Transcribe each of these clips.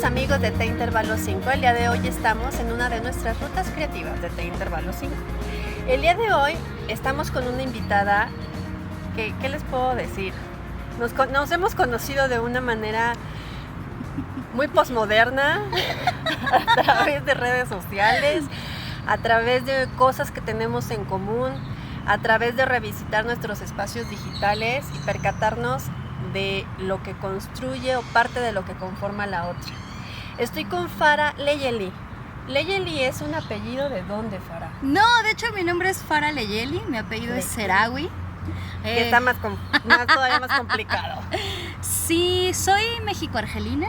amigos de T Intervalo 5. El día de hoy estamos en una de nuestras rutas creativas de T Intervalo 5. El día de hoy estamos con una invitada que, ¿qué les puedo decir? Nos hemos conocido de una manera muy posmoderna, a través de redes sociales, a través de cosas que tenemos en común, a través de revisitar nuestros espacios digitales y percatarnos de lo que construye o parte de lo que conforma la otra. Estoy con Farah Leyeli. ¿Leyeli es un apellido de dónde, Farah? No, de hecho mi nombre es Farah Leyeli, mi apellido es Serawi. Que está todavía más complicado. Sí, soy mexico-argelina,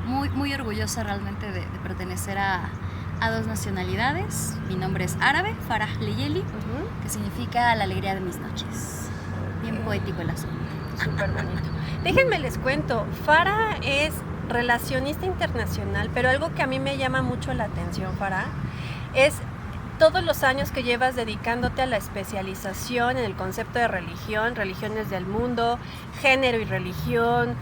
muy orgullosa realmente de pertenecer a dos nacionalidades. Mi nombre es árabe, Farah Leyeli, que significa la alegría de mis noches. Bien poético el asunto. Súper bonito. Déjenme les cuento, Farah es relacionista internacional, pero algo que a mí me llama mucho la atención, Farah, es todos los años que llevas dedicándote a la especialización en el concepto de religión, religiones del mundo, género y religión,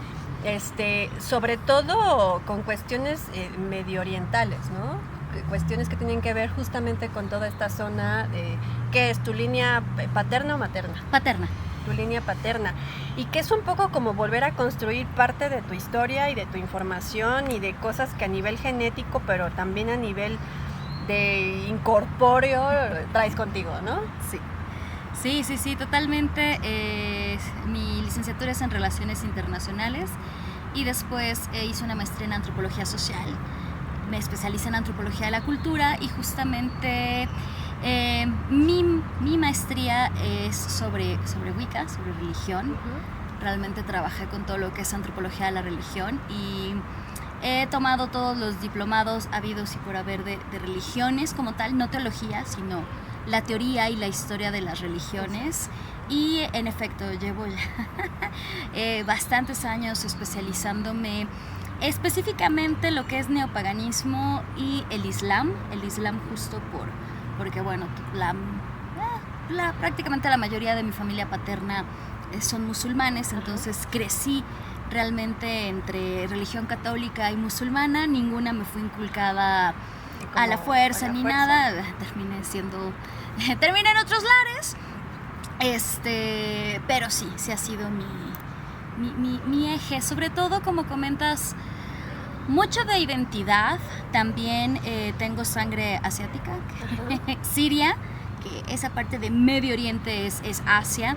sobre todo con cuestiones medio orientales, ¿no? Cuestiones que tienen que ver justamente con toda esta zona, ¿qué es tu línea paterna o materna? Paterna. Tu línea paterna, y que es un poco como volver a construir parte de tu historia y de tu información y de cosas que a nivel genético, pero también a nivel de incorpóreo traes contigo, ¿no? Sí, totalmente. Mi licenciatura es en Relaciones Internacionales y después hice una maestría en Antropología Social. Me especialicé en Antropología de la Cultura y justamente mi maestría es sobre Wicca, sobre religión. Realmente trabajé con todo lo que es Antropología de la Religión y he tomado todos los diplomados habidos y por haber de religiones como tal, no teología, sino la teoría y la historia de las religiones. Y en efecto, llevo ya bastantes años especializándome específicamente lo que es neopaganismo y el Islam justo porque bueno, prácticamente la mayoría de mi familia paterna son musulmanes, entonces crecí realmente entre religión católica y musulmana, ninguna me fue inculcada a la fuerza ni nada, terminé en otros lares, pero sí ha sido mi eje, sobre todo como comentas, mucho de identidad. También tengo sangre asiática, siria, que esa parte de Medio Oriente es Asia.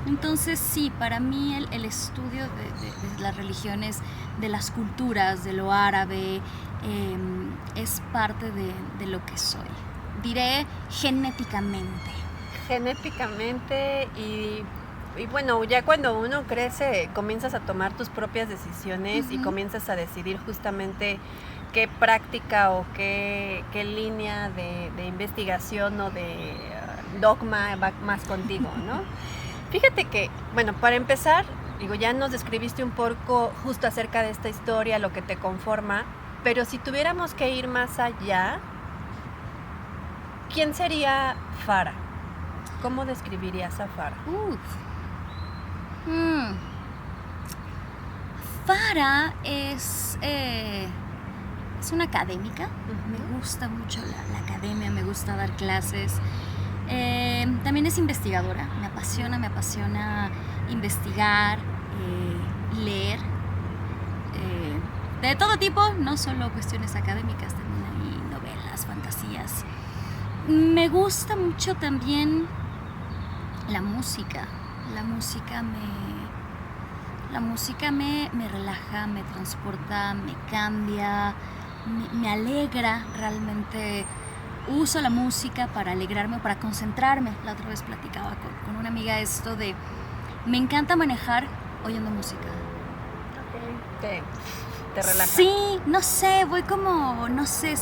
Entonces sí, para mí el estudio de las religiones, de las culturas, de lo árabe, es parte de lo que soy. Diré genéticamente. Genéticamente y bueno, ya cuando uno crece comienzas a tomar tus propias decisiones y comienzas a decidir justamente qué práctica o qué línea de investigación o de dogma va más contigo, ¿no? Fíjate que, bueno, para empezar, ya nos describiste un poco justo acerca de esta historia, lo que te conforma, pero si tuviéramos que ir más allá, ¿quién sería Farah? ¿Cómo describirías a Farah? Farah es una académica. Me gusta mucho la academia, me gusta dar clases. También es investigadora, me apasiona investigar, leer, de todo tipo, no solo cuestiones académicas, también hay novelas, fantasías. Me gusta mucho también la música. La música me relaja, me transporta, me cambia, me alegra realmente. Uso la música para alegrarme o para concentrarme. La otra vez platicaba con una amiga esto de me encanta manejar oyendo música. Te relaja. Sí, no sé,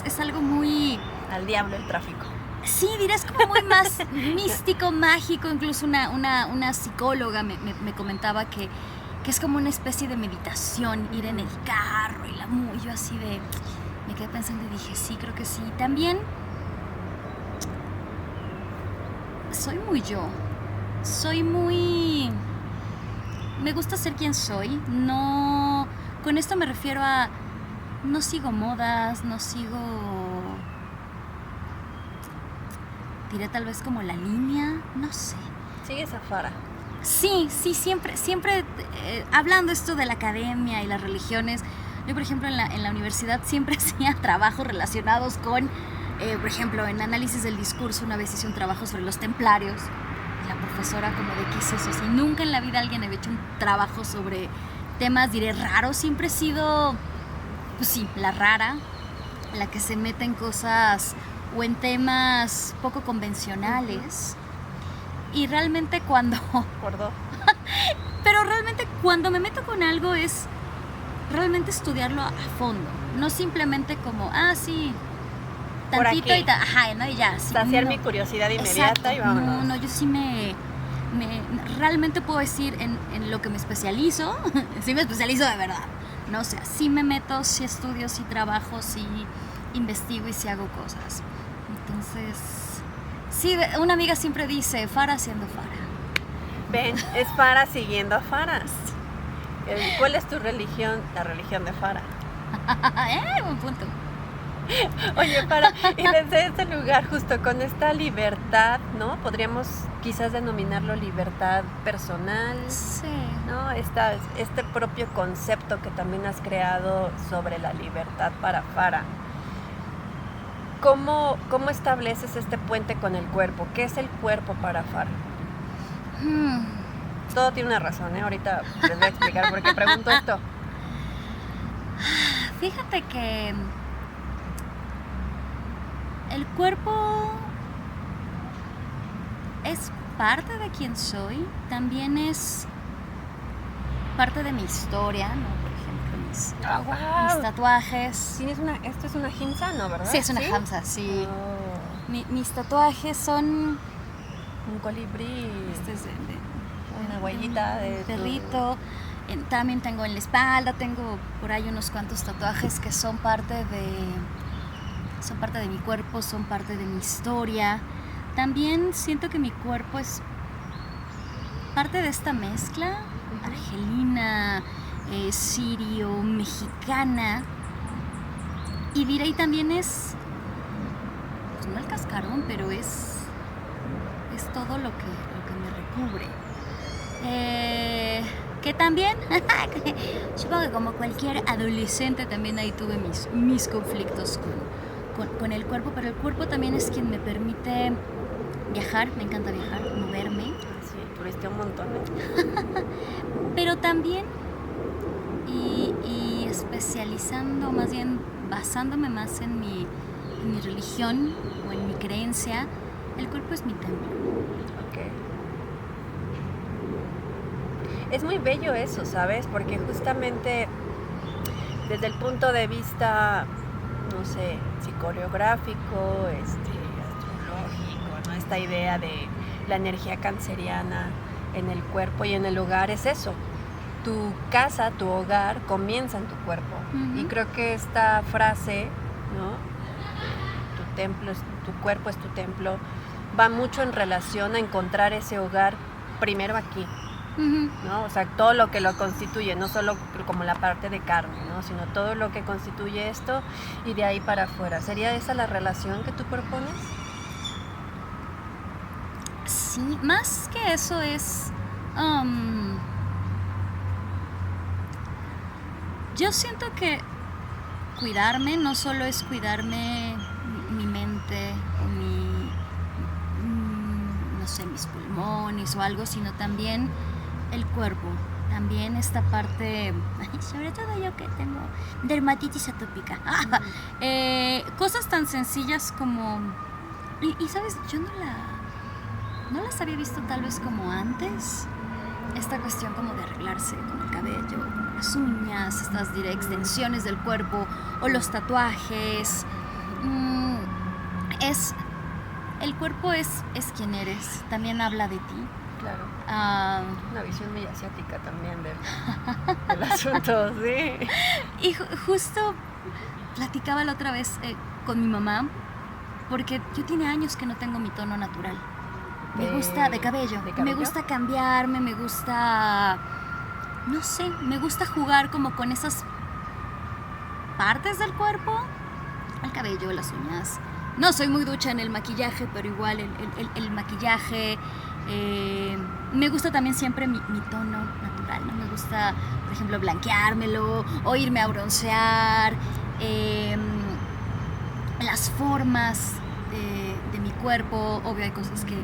es algo muy... Al diablo el tráfico. Sí, diré, es como muy más místico, mágico. Incluso una psicóloga me comentaba que es como una especie de meditación, ir en el carro y yo así de... Me quedé pensando y dije, sí, creo que sí. También soy muy yo. Me gusta ser quien soy. No, con esto me refiero a no sigo modas, no sigo, diré tal vez como la línea, no sé. ¿Sigues a Farah? Sí, siempre hablando esto de la academia y las religiones. Yo, por ejemplo, en la universidad siempre hacía trabajos relacionados con, por ejemplo, en análisis del discurso, una vez hice un trabajo sobre los templarios. La profesora como de qué es eso, si nunca en la vida alguien había hecho un trabajo sobre temas, diré, raros. Siempre he sido, pues sí, la rara, la que se mete en cosas o en temas poco convencionales. Y realmente pero realmente cuando me meto con algo es realmente estudiarlo a fondo, no simplemente como, sí, tantito y ajá, ¿no? Y ya. Saciar mi curiosidad inmediata. Exacto, y vámonos. No, yo sí me realmente puedo decir en lo que me especializo, sí me especializo de verdad, ¿no? O sea, sí me meto, sí estudio, sí trabajo, sí investigo y sí hago cosas. Entonces, sí, una amiga siempre dice, Farah siendo Farah. Ven, es Farah siguiendo a Farah. ¿Cuál es tu religión? La religión de Farah. Buen punto. Oye, Farah, y desde este lugar, justo con esta libertad, ¿no? Podríamos quizás denominarlo libertad personal. Sí. ¿No? Este propio concepto que también has creado sobre la libertad para Farah. ¿Cómo estableces este puente con el cuerpo? ¿Qué es el cuerpo para Farah? Todo tiene una razón, ¿eh? Ahorita les voy a explicar por qué pregunto esto. Fíjate que el cuerpo es parte de quien soy, también es parte de mi historia, ¿no? Por ejemplo, mis tatuajes. ¿Esto es una hinsa, no, verdad? Sí, es una hamsa, sí. Oh. Mis tatuajes son un colibrí. Este es una huellita de perrito. También tengo en la espalda, tengo por ahí unos cuantos tatuajes que son parte de mi cuerpo, son parte de mi historia. También siento que mi cuerpo es parte de esta mezcla argelina, sirio, mexicana. Y diré, y también es, pues no el cascarón, pero es todo lo que me recubre. Que también, supongo que como cualquier adolescente también ahí tuve mis conflictos con el cuerpo, pero el cuerpo también es quien me permite viajar, me encanta viajar, moverme. Sí, turiste un montón. Pero también, y especializando, más bien basándome más en mi religión o en mi creencia, el cuerpo es mi templo. Okay. Es muy bello eso, ¿sabes? Porque justamente desde el punto de vista, no sé, psicoreográfico, astrológico, ¿no? Esta idea de la energía canceriana en el cuerpo y en el hogar es eso. Tu casa, tu hogar comienza en tu cuerpo. Y creo que esta frase, ¿no? Tu cuerpo es tu templo, va mucho en relación a encontrar ese hogar primero aquí. ¿No? O sea, todo lo que lo constituye, no solo como la parte de carne, ¿no? Sino todo lo que constituye esto y de ahí para afuera. ¿Sería esa la relación que tú propones? Sí, más que eso es... yo siento que cuidarme no solo es cuidarme mi mente o no sé, mis pulmones o algo, sino también el cuerpo, también esta parte, sobre todo yo que tengo dermatitis atópica, cosas tan sencillas como, y sabes, yo no las había visto tal vez como antes, esta cuestión como de arreglarse con el cabello, con las uñas, estas extensiones del cuerpo o los tatuajes, el cuerpo es quien eres, también habla de ti. Claro. Una visión muy asiática también del asunto, sí. Y justo platicaba la otra vez con mi mamá, porque yo tiene años que no tengo mi tono natural. Me gusta de cabello. Me gusta cambiarme, me gusta, no sé, me gusta jugar como con esas partes del cuerpo, el cabello, las uñas. No soy muy ducha en el maquillaje, pero igual el maquillaje. Me gusta también siempre mi tono natural, ¿no? Me gusta, por ejemplo, blanqueármelo o irme a broncear. Las formas de mi cuerpo, obvio hay cosas que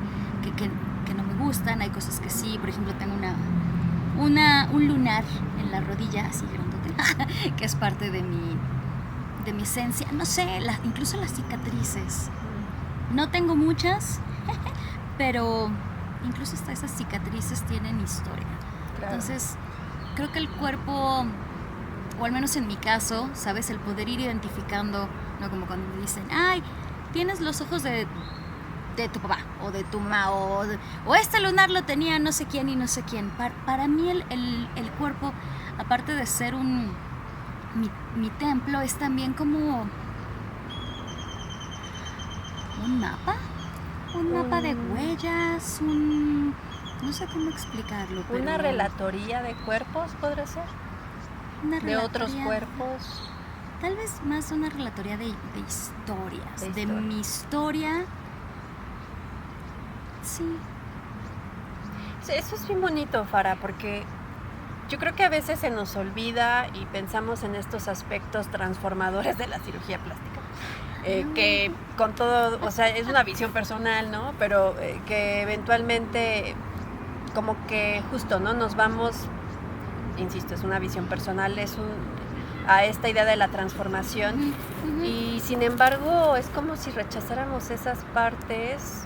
no me gustan, hay cosas que sí. Por ejemplo, tengo un lunar en la rodilla, así grandote, que es parte de mi esencia. No sé, incluso las cicatrices. No tengo muchas, pero incluso hasta esas cicatrices tienen historia. Claro. Entonces, creo que el cuerpo, o al menos en mi caso, ¿sabes? El poder ir identificando, ¿no? Como cuando me dicen, ay, tienes los ojos de tu papá, o de tu mamá, o este lunar lo tenía no sé quién y no sé quién. Para mí el cuerpo, aparte de ser mi templo, es también como un mapa. Un mapa de huellas, no sé cómo explicarlo. Pero una relatoría de cuerpos, ¿podría ser? De otros cuerpos. Tal vez más una relatoría de historias. De mi historia. Sí. Eso es bien bonito, Farah, porque yo creo que a veces se nos olvida y pensamos en estos aspectos transformadores de la cirugía plástica. Que con todo, o sea, es una visión personal, ¿no? Pero que eventualmente como que justo, ¿no? Nos vamos, insisto, es una visión personal, a esta idea de la transformación. Y sin embargo es como si rechazáramos esas partes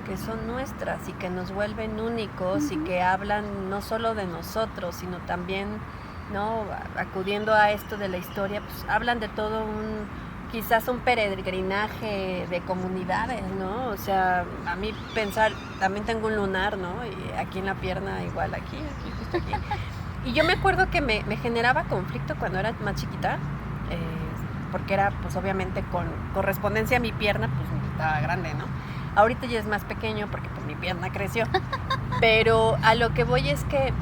que son nuestras y que nos vuelven únicos y que hablan no solo de nosotros, sino también, ¿no? Acudiendo a esto de la historia, pues hablan de todo quizás un peregrinaje de comunidades, ¿no? O sea, a mí pensar, también tengo un lunar, ¿no? Y aquí en la pierna, igual aquí, justo aquí. Y yo me acuerdo que me generaba conflicto cuando era más chiquita, porque era, pues obviamente, con correspondencia a mi pierna, pues estaba grande, ¿no? Ahorita ya es más pequeño porque pues mi pierna creció. Pero a lo que voy es que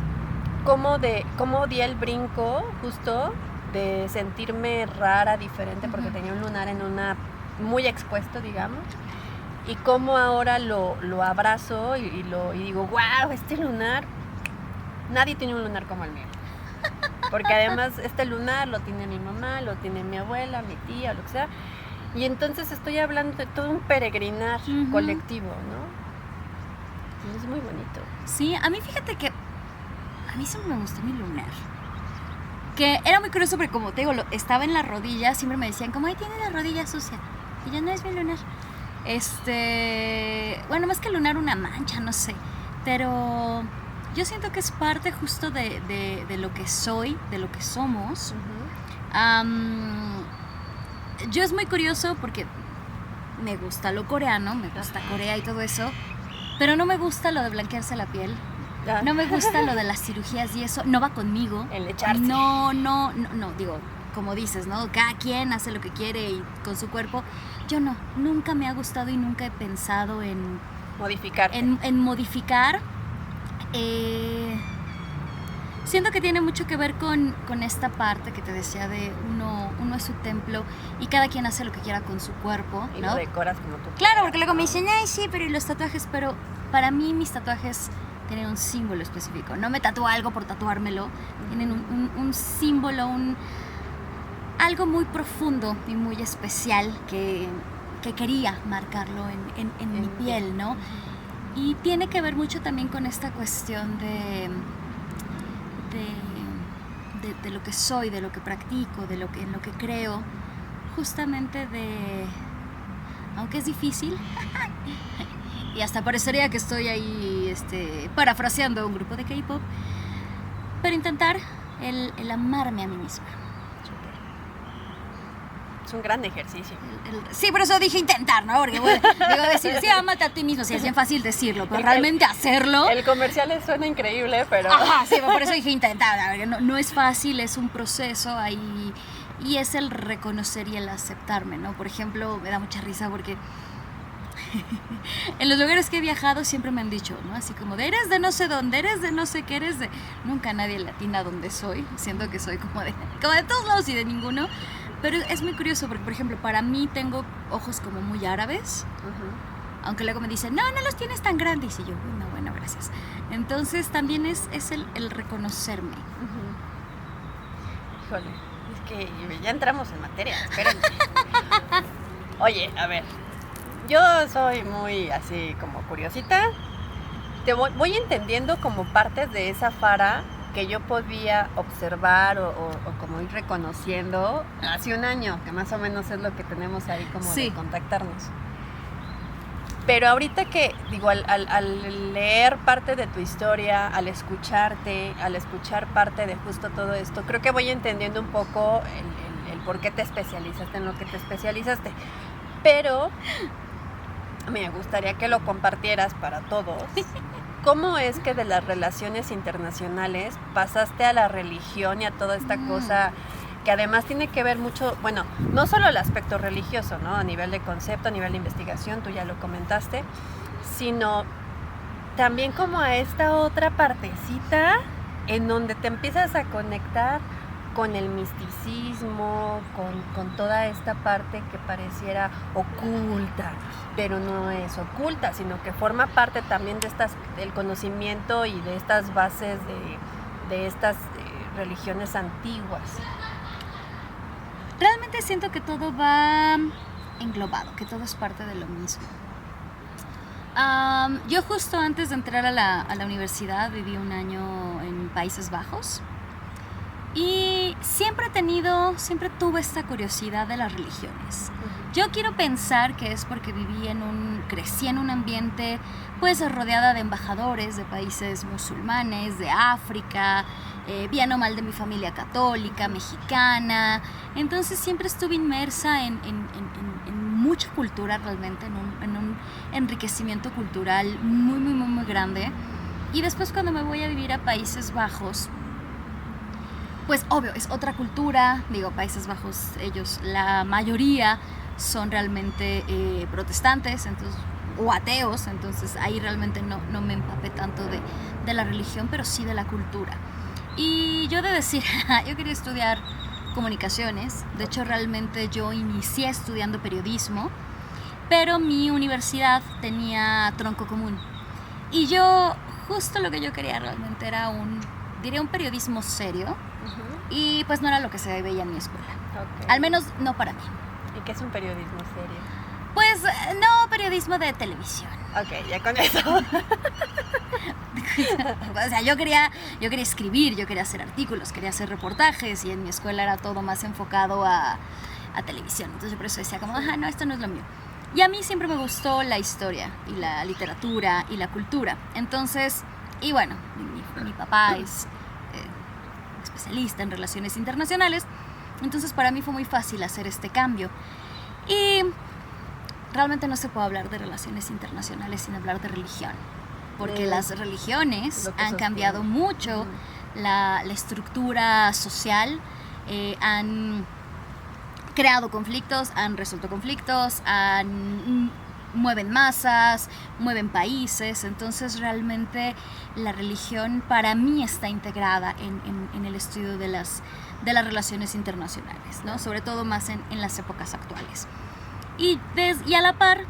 cómo di el brinco, justo, de sentirme rara, diferente, porque tenía un lunar muy expuesto, digamos, y cómo ahora lo abrazo y digo, wow, este lunar, nadie tiene un lunar como el mío, porque además este lunar lo tiene mi mamá, lo tiene mi abuela, mi tía, lo que sea, y entonces estoy hablando de todo un peregrinar colectivo, ¿no? Y es muy bonito. Sí, a mí fíjate que a mí siempre me gustó mi lunar. Que era muy curioso porque, como te digo, estaba en la rodilla, siempre me decían como, ay, tiene la rodilla sucia. Y yo, no, es mi lunar. Bueno, más que el lunar, una mancha, no sé. Pero yo siento que es parte justo de lo que soy, de lo que somos. Yo es muy curioso porque me gusta lo coreano, me gusta Corea y todo eso, pero no me gusta lo de blanquearse la piel. No me gusta lo de las cirugías y eso, no va conmigo. El echarse. No, digo, como dices, ¿no? Cada quien hace lo que quiere y con su cuerpo. Yo no, nunca me ha gustado y nunca he pensado en modificar. En modificar. Siento que tiene mucho que ver con esta parte que te decía de uno es su templo y cada quien hace lo que quiera con su cuerpo, ¿no? Y lo decoras como tú quieras. Claro, porque luego me dicen, ay, sí, pero ¿y los tatuajes? Pero para mí mis tatuajes tienen un símbolo específico. No me tatúo algo por tatuármelo. Tienen un símbolo, algo muy profundo y muy especial que quería marcarlo en mi piel, ¿no? Y tiene que ver mucho también con esta cuestión de lo que soy, de lo que practico, en lo que creo. Justamente aunque es difícil, y hasta parecería que estoy ahí parafraseando a un grupo de K-pop, pero intentar el amarme a mí misma. Es un gran ejercicio. Sí, por eso dije intentar, ¿no? Porque bueno, digo decir, sí, ámate a ti mismo, sí, es bien fácil decirlo, pero realmente hacerlo... El comercial suena increíble, pero... Ajá, sí, por eso dije intentar, no es fácil, es un proceso ahí, y es el reconocer y el aceptarme, ¿no? Por ejemplo, me da mucha risa porque en los lugares que he viajado siempre me han dicho, ¿no? Así como de eres de no sé dónde, eres de no sé qué, nunca nadie le atina dónde soy, siendo que soy como de todos lados y de ninguno. Pero es muy curioso porque, por ejemplo, para mí tengo ojos como muy árabes. Aunque luego me dicen, no los tienes tan grandes. Y yo, no, bueno, gracias. Entonces también es el reconocerme. Híjole, es que ya entramos en materia, espérenme. Oye, a ver, yo soy muy así como curiosita. Te voy entendiendo como partes de esa Fara que yo podía observar o como ir reconociendo hace un año, que más o menos es lo que tenemos ahí como de contactarnos. Pero ahorita que, digo, al leer parte de tu historia, al escucharte, al escuchar parte de justo todo esto, creo que voy entendiendo un poco el por qué te especializaste en lo que te especializaste. Pero me gustaría que lo compartieras para todos. ¿Cómo es que de las relaciones internacionales pasaste a la religión y a toda esta cosa que además tiene que ver mucho, bueno, no solo el aspecto religioso, ¿no? A nivel de concepto, a nivel de investigación, tú ya lo comentaste, sino también como a esta otra partecita en donde te empiezas a conectar con el misticismo, con toda esta parte que pareciera oculta, pero no es oculta, sino que forma parte también de del conocimiento y de estas bases de estas religiones antiguas. Realmente siento que todo va englobado, que todo es parte de lo mismo. Yo justo antes de entrar a la universidad viví un año en Países Bajos y siempre tuve esta curiosidad de las religiones. Yo quiero pensar que es porque crecí en un ambiente pues rodeada de embajadores de países musulmanes, de África, bien o mal de mi familia católica, mexicana. Entonces siempre estuve inmersa en mucha cultura realmente, en un enriquecimiento cultural muy, muy, muy, muy grande. Y después cuando me voy a vivir a Países Bajos, pues obvio, es otra cultura. Digo, Países Bajos, ellos, la mayoría son realmente protestantes, entonces, o ateos, entonces ahí realmente no me empapé tanto de la religión, pero sí de la cultura. Y yo de decir, yo quería estudiar comunicaciones, de hecho realmente yo inicié estudiando periodismo, pero mi universidad tenía tronco común. Y yo, justo lo que yo quería realmente era un periodismo serio, y pues no era lo que se veía en mi escuela. Al menos no para mí. ¿Y qué es un periodismo serio? Pues no, periodismo de televisión. Ok, ya con eso. O sea, yo quería escribir, yo quería hacer artículos, quería hacer reportajes, y en mi escuela era todo más enfocado a televisión. Entonces yo por eso decía como, no, esto no es lo mío. Y a mí siempre me gustó la historia y la literatura y la cultura. Entonces, y bueno, mi papá es especialista en relaciones internacionales, entonces para mí fue muy fácil hacer este cambio. Y realmente no se puede hablar de relaciones internacionales sin hablar de religión, porque las religiones han cambiado mucho la estructura social, han creado conflictos, han resuelto conflictos, mueven masas, mueven países. Entonces realmente la religión para mí está integrada en el estudio de las relaciones internacionales, ¿no? Sobre todo más en las épocas actuales. Y a la par,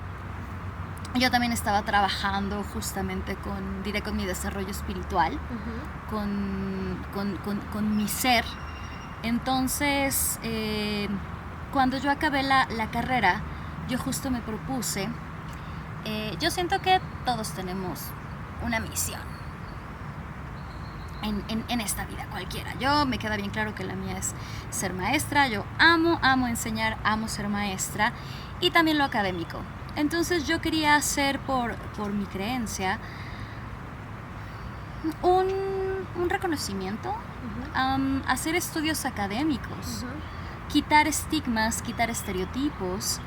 yo también estaba trabajando justamente con mi desarrollo espiritual, con mi ser. Entonces, cuando yo acabé la carrera, yo justo me propuse, yo siento que todos tenemos una misión en esta vida, cualquiera. Yo me queda bien claro que la mía es ser maestra. Yo amo enseñar, amo ser maestra, y también lo académico. Entonces yo quería hacer por mi creencia un reconocimiento, hacer estudios académicos, quitar estigmas, quitar estereotipos.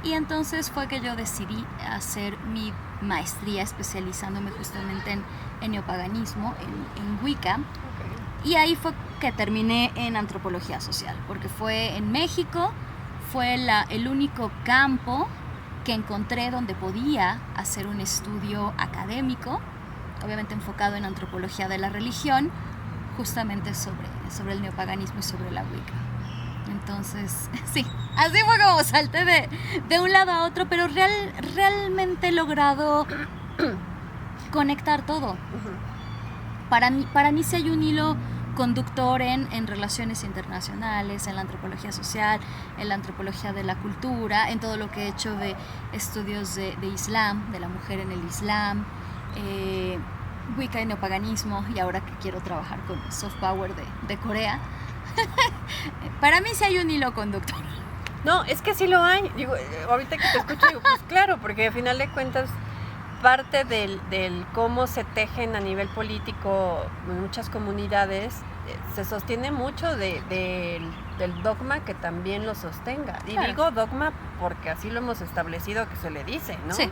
Y entonces fue que yo decidí hacer mi maestría especializándome justamente en neopaganismo, en Wicca. Y ahí fue que terminé en antropología social, porque fue en México, fue el único campo que encontré donde podía hacer un estudio académico, obviamente enfocado en antropología de la religión, justamente sobre el neopaganismo y sobre la Wicca. Entonces, sí, así fue como salté de un lado a otro, pero realmente he logrado conectar todo. Para mí sí hay un hilo conductor en relaciones internacionales, en la antropología social, en la antropología de la cultura, en todo lo que he hecho de estudios de Islam, de la mujer en el Islam, Wicca y neopaganismo, y ahora que quiero trabajar con soft power de Corea. Para mí sí hay un hilo conductor. No, es que sí lo hay. Digo, ahorita que te escucho, digo, pues claro, porque al final de cuentas parte del cómo se tejen a nivel político muchas comunidades se sostiene mucho del dogma que también lo sostenga. Y claro, digo dogma porque así lo hemos establecido que se le dice, ¿no? sí.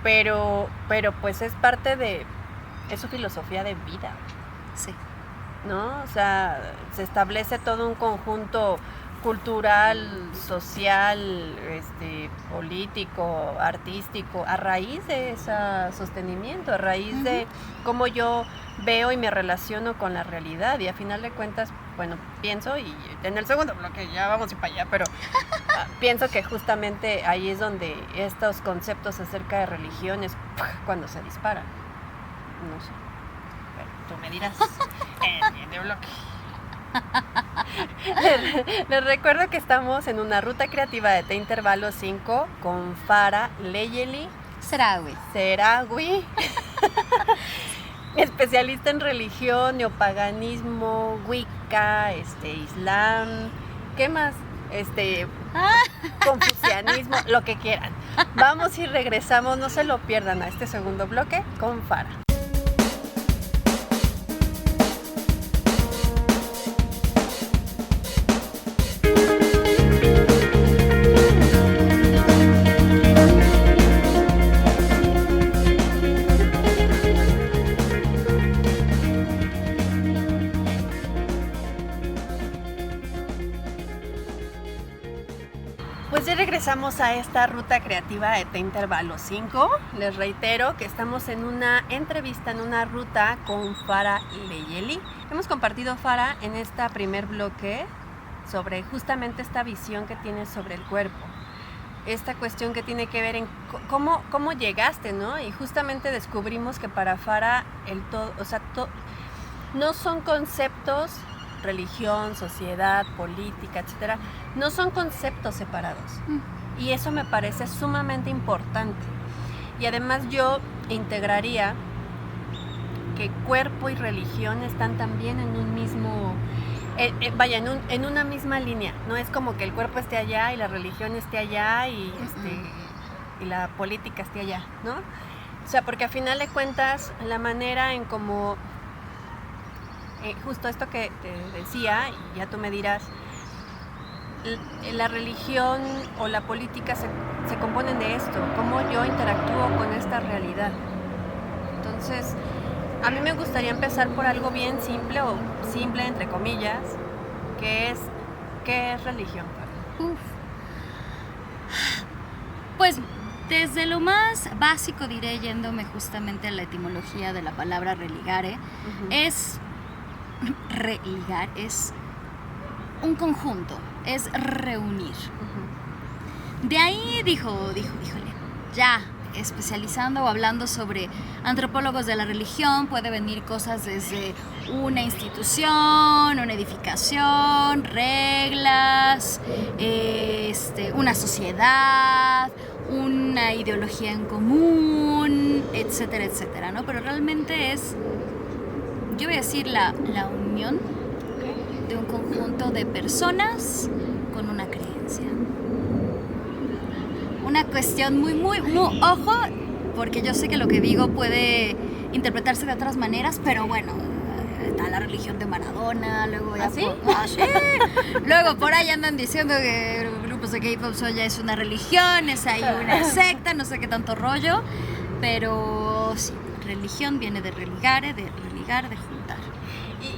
Pero pues es parte es su filosofía de vida, Sí. ¿no? O sea, se establece todo un conjunto cultural, social, político, artístico, a raíz de ese sostenimiento, a raíz de cómo yo veo y me relaciono con la realidad. Y a final de cuentas, bueno, pienso, y en el segundo bloque ya vamos a ir para allá, pero pienso que justamente ahí es donde estos conceptos acerca de religiones, cuando se disparan. No sé, pero tú me dirás en el bloque. Les recuerdo que estamos en una ruta creativa de T-Intervalo 5 con Farah Leyeli Seragui, especialista en religión, neopaganismo, Wicca, Islam, ¿qué más? Confucianismo, lo que quieran. Vamos y regresamos, no se lo pierdan a este segundo bloque con Farah. Pues ya regresamos a esta ruta creativa de T-Intervalo 5. Les reitero que estamos en una entrevista, en una ruta con Farah Leyeli. Hemos compartido, Farah, en este primer bloque sobre justamente esta visión que tienes sobre el cuerpo. Esta cuestión que tiene que ver en cómo llegaste, ¿no? Y justamente descubrimos que para Farah el todo, o sea, no son conceptos, religión, sociedad, política, etcétera, no son conceptos separados. Y eso me parece sumamente importante. Y además yo integraría que cuerpo y religión están también en un mismo, en una misma línea. No es como que el cuerpo esté allá y la religión esté allá y la política esté allá, ¿no? O sea, porque a final de cuentas la manera en cómo justo esto que te decía, y ya tú me dirás, la religión o la política se componen de esto, cómo yo interactúo con esta realidad. Entonces, a mí me gustaría empezar por algo bien simple, o simple entre comillas, que es, ¿qué es religión? Pues desde lo más básico diré, yéndome justamente a la etimología de la palabra religare, religar es un conjunto, es reunir. De ahí híjole, ya especializando o hablando sobre antropólogos de la religión, puede venir cosas desde una institución, una edificación, reglas, una sociedad, una ideología en común, etcétera, etcétera, ¿no? Pero realmente es, yo voy a decir, la unión de un conjunto de personas con una creencia. Una cuestión muy, ojo, porque yo sé que lo que digo puede interpretarse de otras maneras, pero bueno, está la religión de Maradona, luego ya ¿sí? Luego por ahí andan diciendo que grupos de K-pop ya es una religión, es ahí una secta, no sé qué tanto rollo, pero sí, religión viene de religare, de religar, de juntar.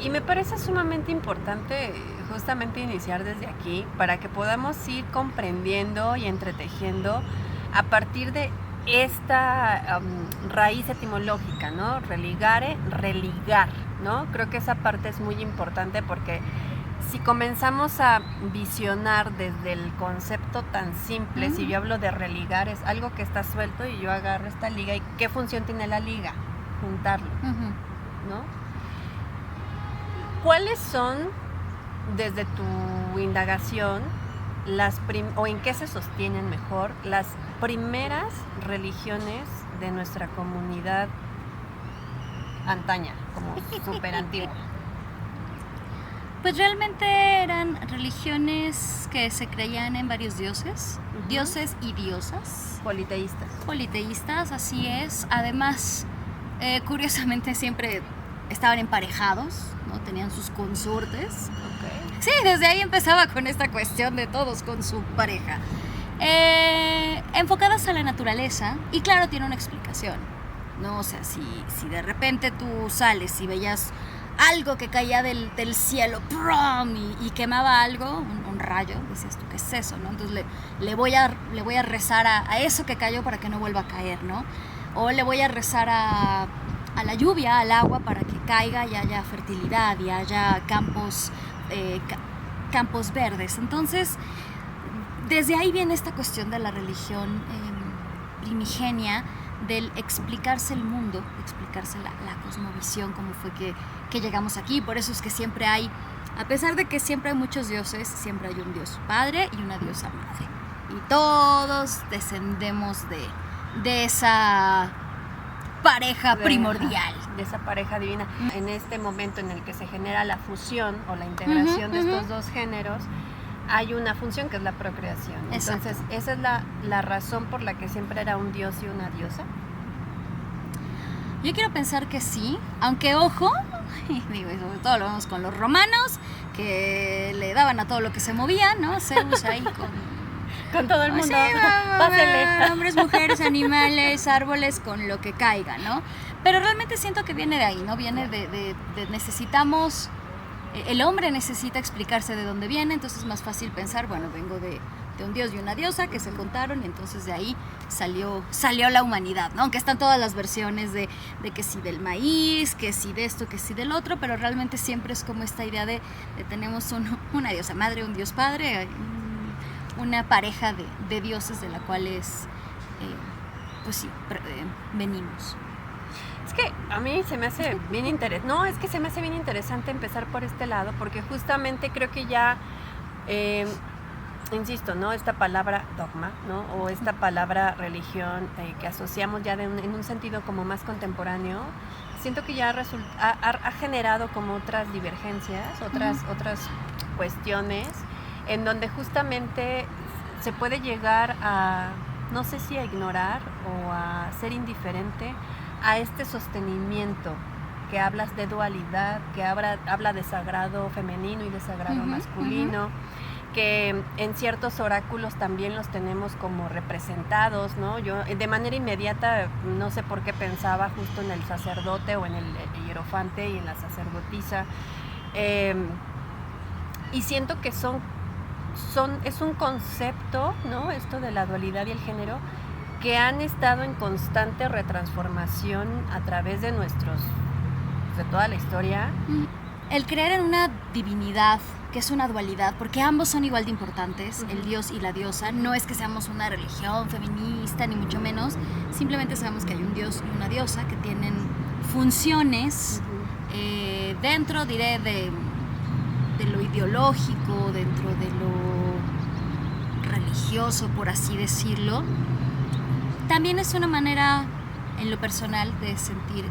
Y me parece sumamente importante justamente iniciar desde aquí para que podamos ir comprendiendo y entretejiendo a partir de esta raíz etimológica, ¿no? Religare, religar, ¿no? Creo que esa parte es muy importante porque si comenzamos a visionar desde el concepto tan simple, si yo hablo de religar, es algo que está suelto y yo agarro esta liga, ¿y qué función tiene la liga? Juntarlo, ¿no? ¿Cuáles son, desde tu indagación, o en qué se sostienen mejor, las primeras religiones de nuestra comunidad antaña, como súper antigua? Pues realmente eran religiones que se creían en varios dioses, dioses y diosas. Politeístas, así es. Además, curiosamente siempre estaban emparejados, ¿no? Tenían sus consortes. Okay. Sí, desde ahí empezaba con esta cuestión de todos con su pareja. Enfocadas a la naturaleza, y claro, tiene una explicación, ¿no? O sea, si de repente tú sales y veías algo que caía del cielo, ¡prum! Y quemaba algo, un rayo, decías tú, ¿qué es eso? ¿No? Entonces le voy a rezar a eso que cayó para que no vuelva a caer, ¿no? O le voy a rezar a la lluvia, al agua, para que caiga y haya fertilidad y haya campos verdes. Entonces, desde ahí viene esta cuestión de la religión primigenia, del explicarse el mundo, explicarse la cosmovisión, cómo fue que llegamos aquí. Por eso es que siempre hay, a pesar de que siempre hay muchos dioses, siempre hay un dios padre y una diosa madre. Y todos descendemos de esa pareja primordial. De esa pareja divina. En este momento en el que se genera la fusión o la integración de estos dos géneros, hay una función que es la procreación. Exacto. Entonces, esa es la razón por la que siempre era un dios y una diosa. Yo quiero pensar que sí, aunque ojo, digo, sobre todo lo vemos con los romanos, que le daban a todo lo que se movía, ¿no? Zeus ahí con todo el mundo. Sí, pásele. Hombres, mujeres, animales, árboles, con lo que caiga, ¿no? Pero realmente siento que viene de ahí, ¿no? Viene de necesitamos... El hombre necesita explicarse de dónde viene, entonces es más fácil pensar, bueno, vengo de un dios y una diosa que se juntaron y entonces de ahí salió la humanidad, ¿no? Aunque están todas las versiones de que sí del maíz, que sí de esto, que sí del otro, pero realmente siempre es como esta idea de tenemos una diosa madre, un dios padre, una pareja de dioses de la cual pues sí, venimos. Es que a mí se me hace bien interesante empezar por este lado, porque justamente creo que ya, insisto, ¿no? Esta palabra dogma, ¿no? O esta palabra religión que asociamos ya en un sentido como más contemporáneo, siento que ya ha generado como otras divergencias, otras cuestiones, en donde justamente se puede llegar a, no sé si a ignorar o a ser indiferente a este sostenimiento que hablas de dualidad, que habla de sagrado femenino y de sagrado masculino, que en ciertos oráculos también los tenemos como representados, ¿no? Yo de manera inmediata, no sé por qué pensaba justo en el sacerdote o en el hierofante y en la sacerdotisa, y siento que es un concepto, ¿no? Esto de la dualidad y el género, que han estado en constante retransformación a través de toda la historia. El creer en una divinidad, que es una dualidad, porque ambos son igual de importantes, el dios y la diosa, no es que seamos una religión feminista, ni mucho menos, simplemente sabemos que hay un dios y una diosa que tienen funciones dentro, diré, de lo ideológico, dentro de lo religioso, por así decirlo. También es una manera, en lo personal, de sentirme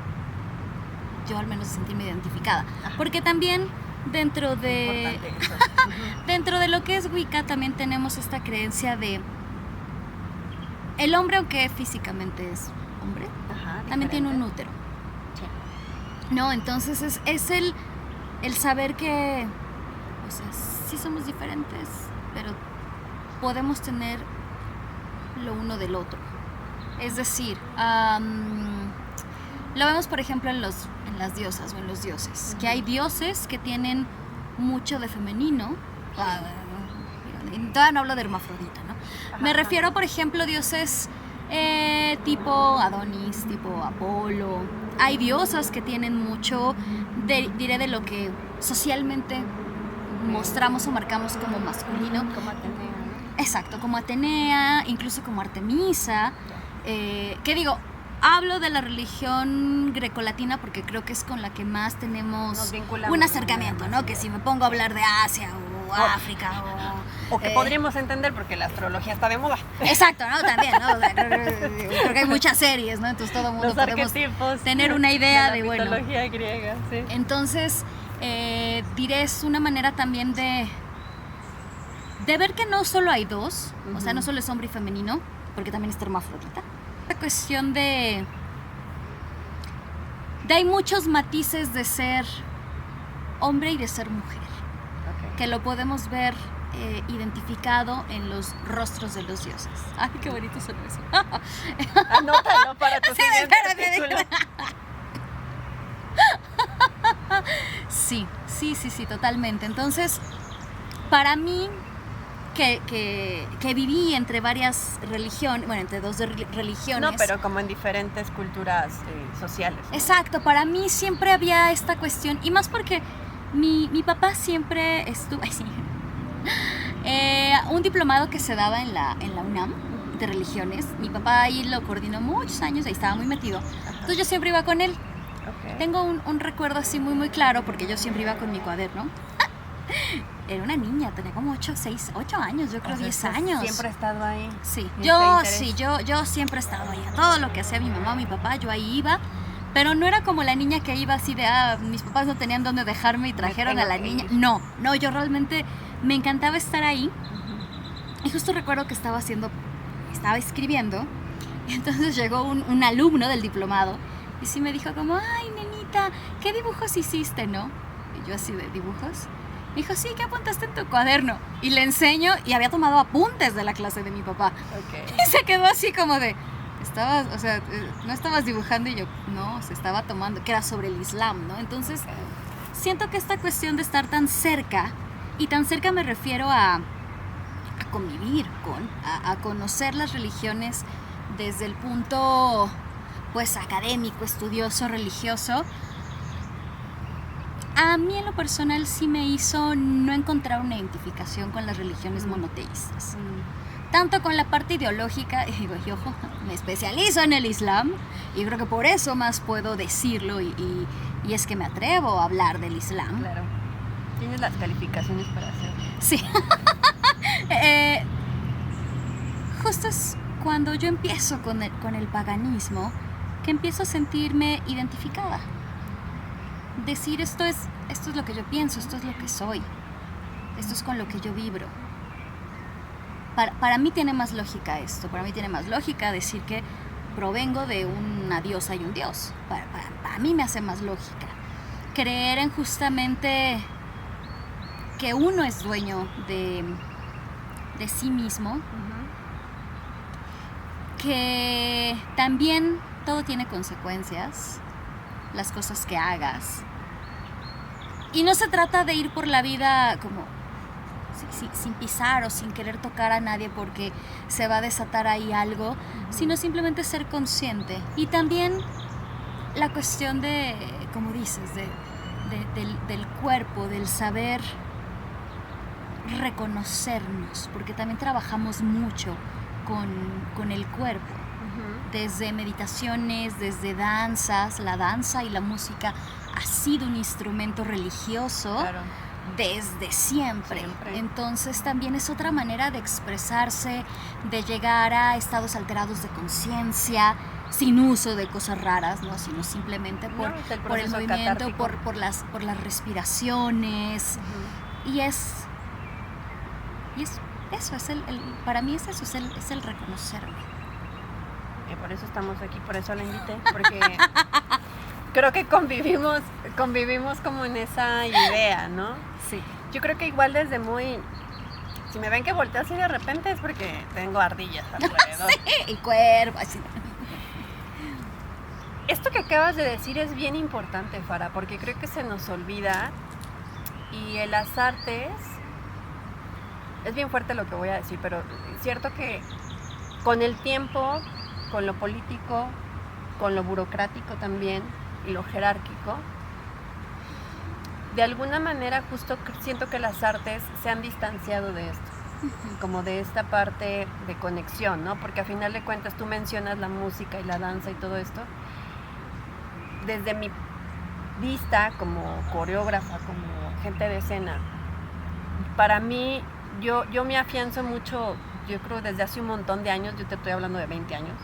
identificada. Porque también dentro de lo que es Wicca también tenemos esta creencia de el hombre, aunque físicamente es hombre, también tiene un útero. Sí. No, entonces es el saber que, o sea, sí somos diferentes, pero podemos tener lo uno del otro. Es decir, lo vemos por ejemplo en las diosas o en los dioses, que hay dioses que tienen mucho de femenino, todavía no hablo de hermafrodita, ¿no? Me refiero por ejemplo a dioses tipo Adonis, tipo Apolo. Hay diosas que tienen mucho, diré, de lo que socialmente mostramos o marcamos como masculino. Como Atenea, ¿no? Exacto, como Atenea, incluso como Artemisa, que digo, hablo de la religión grecolatina porque creo que es con la que más tenemos un acercamiento, ¿no? Que si me pongo a hablar de Asia o África o que podríamos entender porque la astrología está de moda. Exacto, ¿no? También, ¿no? O sea, creo que hay muchas series, ¿no? Entonces todo el mundo podemos tener una idea de bueno. La mitología griega, sí. Entonces, diré, es una manera también de ver que no solo hay dos, o sea, no solo es hombre y femenino, porque también es hermafrodita. La cuestión de hay muchos matices de ser hombre y de ser mujer, que lo podemos ver identificado en los rostros de los dioses. Ay, qué bonito sonó eso. Anótalo para tu siguiente título. Sí, totalmente. Entonces, para mí, que viví entre varias religiones, bueno, entre dos religiones. No, pero como en diferentes culturas sociales, ¿no? Exacto, para mí siempre había esta cuestión, y más porque mi papá siempre estuvo, un diplomado que se daba en la UNAM de religiones. Mi papá ahí lo coordinó muchos años, ahí estaba muy metido. Entonces yo siempre iba con él. Tengo un recuerdo así muy muy claro porque yo siempre iba con mi cuaderno. Era una niña, tenía como 8 años, yo creo 10 años. ¿Siempre he estado ahí? Sí, yo siempre he estado ahí. A todo lo que hacía mi mamá o mi papá, yo ahí iba. Pero no era como la niña que iba así de, mis papás no tenían dónde dejarme y trajeron a la niña. No, yo realmente me encantaba estar ahí. Y justo recuerdo que estaba escribiendo. Y entonces llegó un alumno del diplomado y sí me dijo como, ay, nenita, ¿qué dibujos hiciste, no? Y yo así de, ¿dibujos? Me dijo, sí, ¿qué apuntaste en tu cuaderno? Y le enseño, y había tomado apuntes de la clase de mi papá. Y se quedó así como de, no estabas dibujando, y yo, no, se estaba tomando, que era sobre el Islam, ¿no? Entonces, siento que esta cuestión de estar tan cerca, y tan cerca me refiero a convivir a conocer las religiones desde el punto, pues, académico, estudioso, religioso. A mí en lo personal sí me hizo no encontrar una identificación con las religiones monoteístas. Tanto con la parte ideológica, y ojo, me especializo en el Islam y creo que por eso más puedo decirlo y es que me atrevo a hablar del Islam. Claro, tienes las calificaciones para hacerlo. Sí. Justo es cuando yo empiezo con el paganismo que empiezo a sentirme identificada. Decir esto es lo que yo pienso, esto es lo que soy, esto es con lo que yo vibro. Para mí tiene más lógica esto, para mí tiene más lógica decir que provengo de una diosa y un dios. Para mí me hace más lógica. Creer en justamente que uno es dueño de sí mismo, que también todo tiene consecuencias, las cosas que hagas. Y no se trata de ir por la vida como sin pisar o sin querer tocar a nadie porque se va a desatar ahí algo, sino simplemente ser consciente. Y también la cuestión de, como dices, del cuerpo, del saber reconocernos, porque también trabajamos mucho con el cuerpo. Desde meditaciones, desde danzas, la danza y la música ha sido un instrumento religioso, claro, desde siempre. Entonces también es otra manera de expresarse, de llegar a estados alterados de conciencia, sin uso de cosas raras, ¿no? Sino simplemente por el movimiento, por las respiraciones. Y es eso, para mí es eso, es el reconocerme. Y por eso estamos aquí, por eso la invité, porque creo que convivimos como en esa idea, ¿no? Sí. Yo creo que igual desde muy... Si me ven que volteo así de repente es porque tengo ardillas alrededor. Sí, y cuervo, así. Esto que acabas de decir es bien importante, Farah, porque creo que se nos olvida y en las artes... Es bien fuerte lo que voy a decir, pero es cierto que con el tiempo, con lo político, con lo burocrático también y lo jerárquico, de alguna manera justo siento que las artes se han distanciado de esto, como de esta parte de conexión, ¿no? Porque a final de cuentas tú mencionas la música y la danza y todo esto. Desde mi vista como coreógrafa, como gente de escena, para mí, yo me afianzo mucho, yo creo desde hace un montón de años, yo te estoy hablando de 20 años,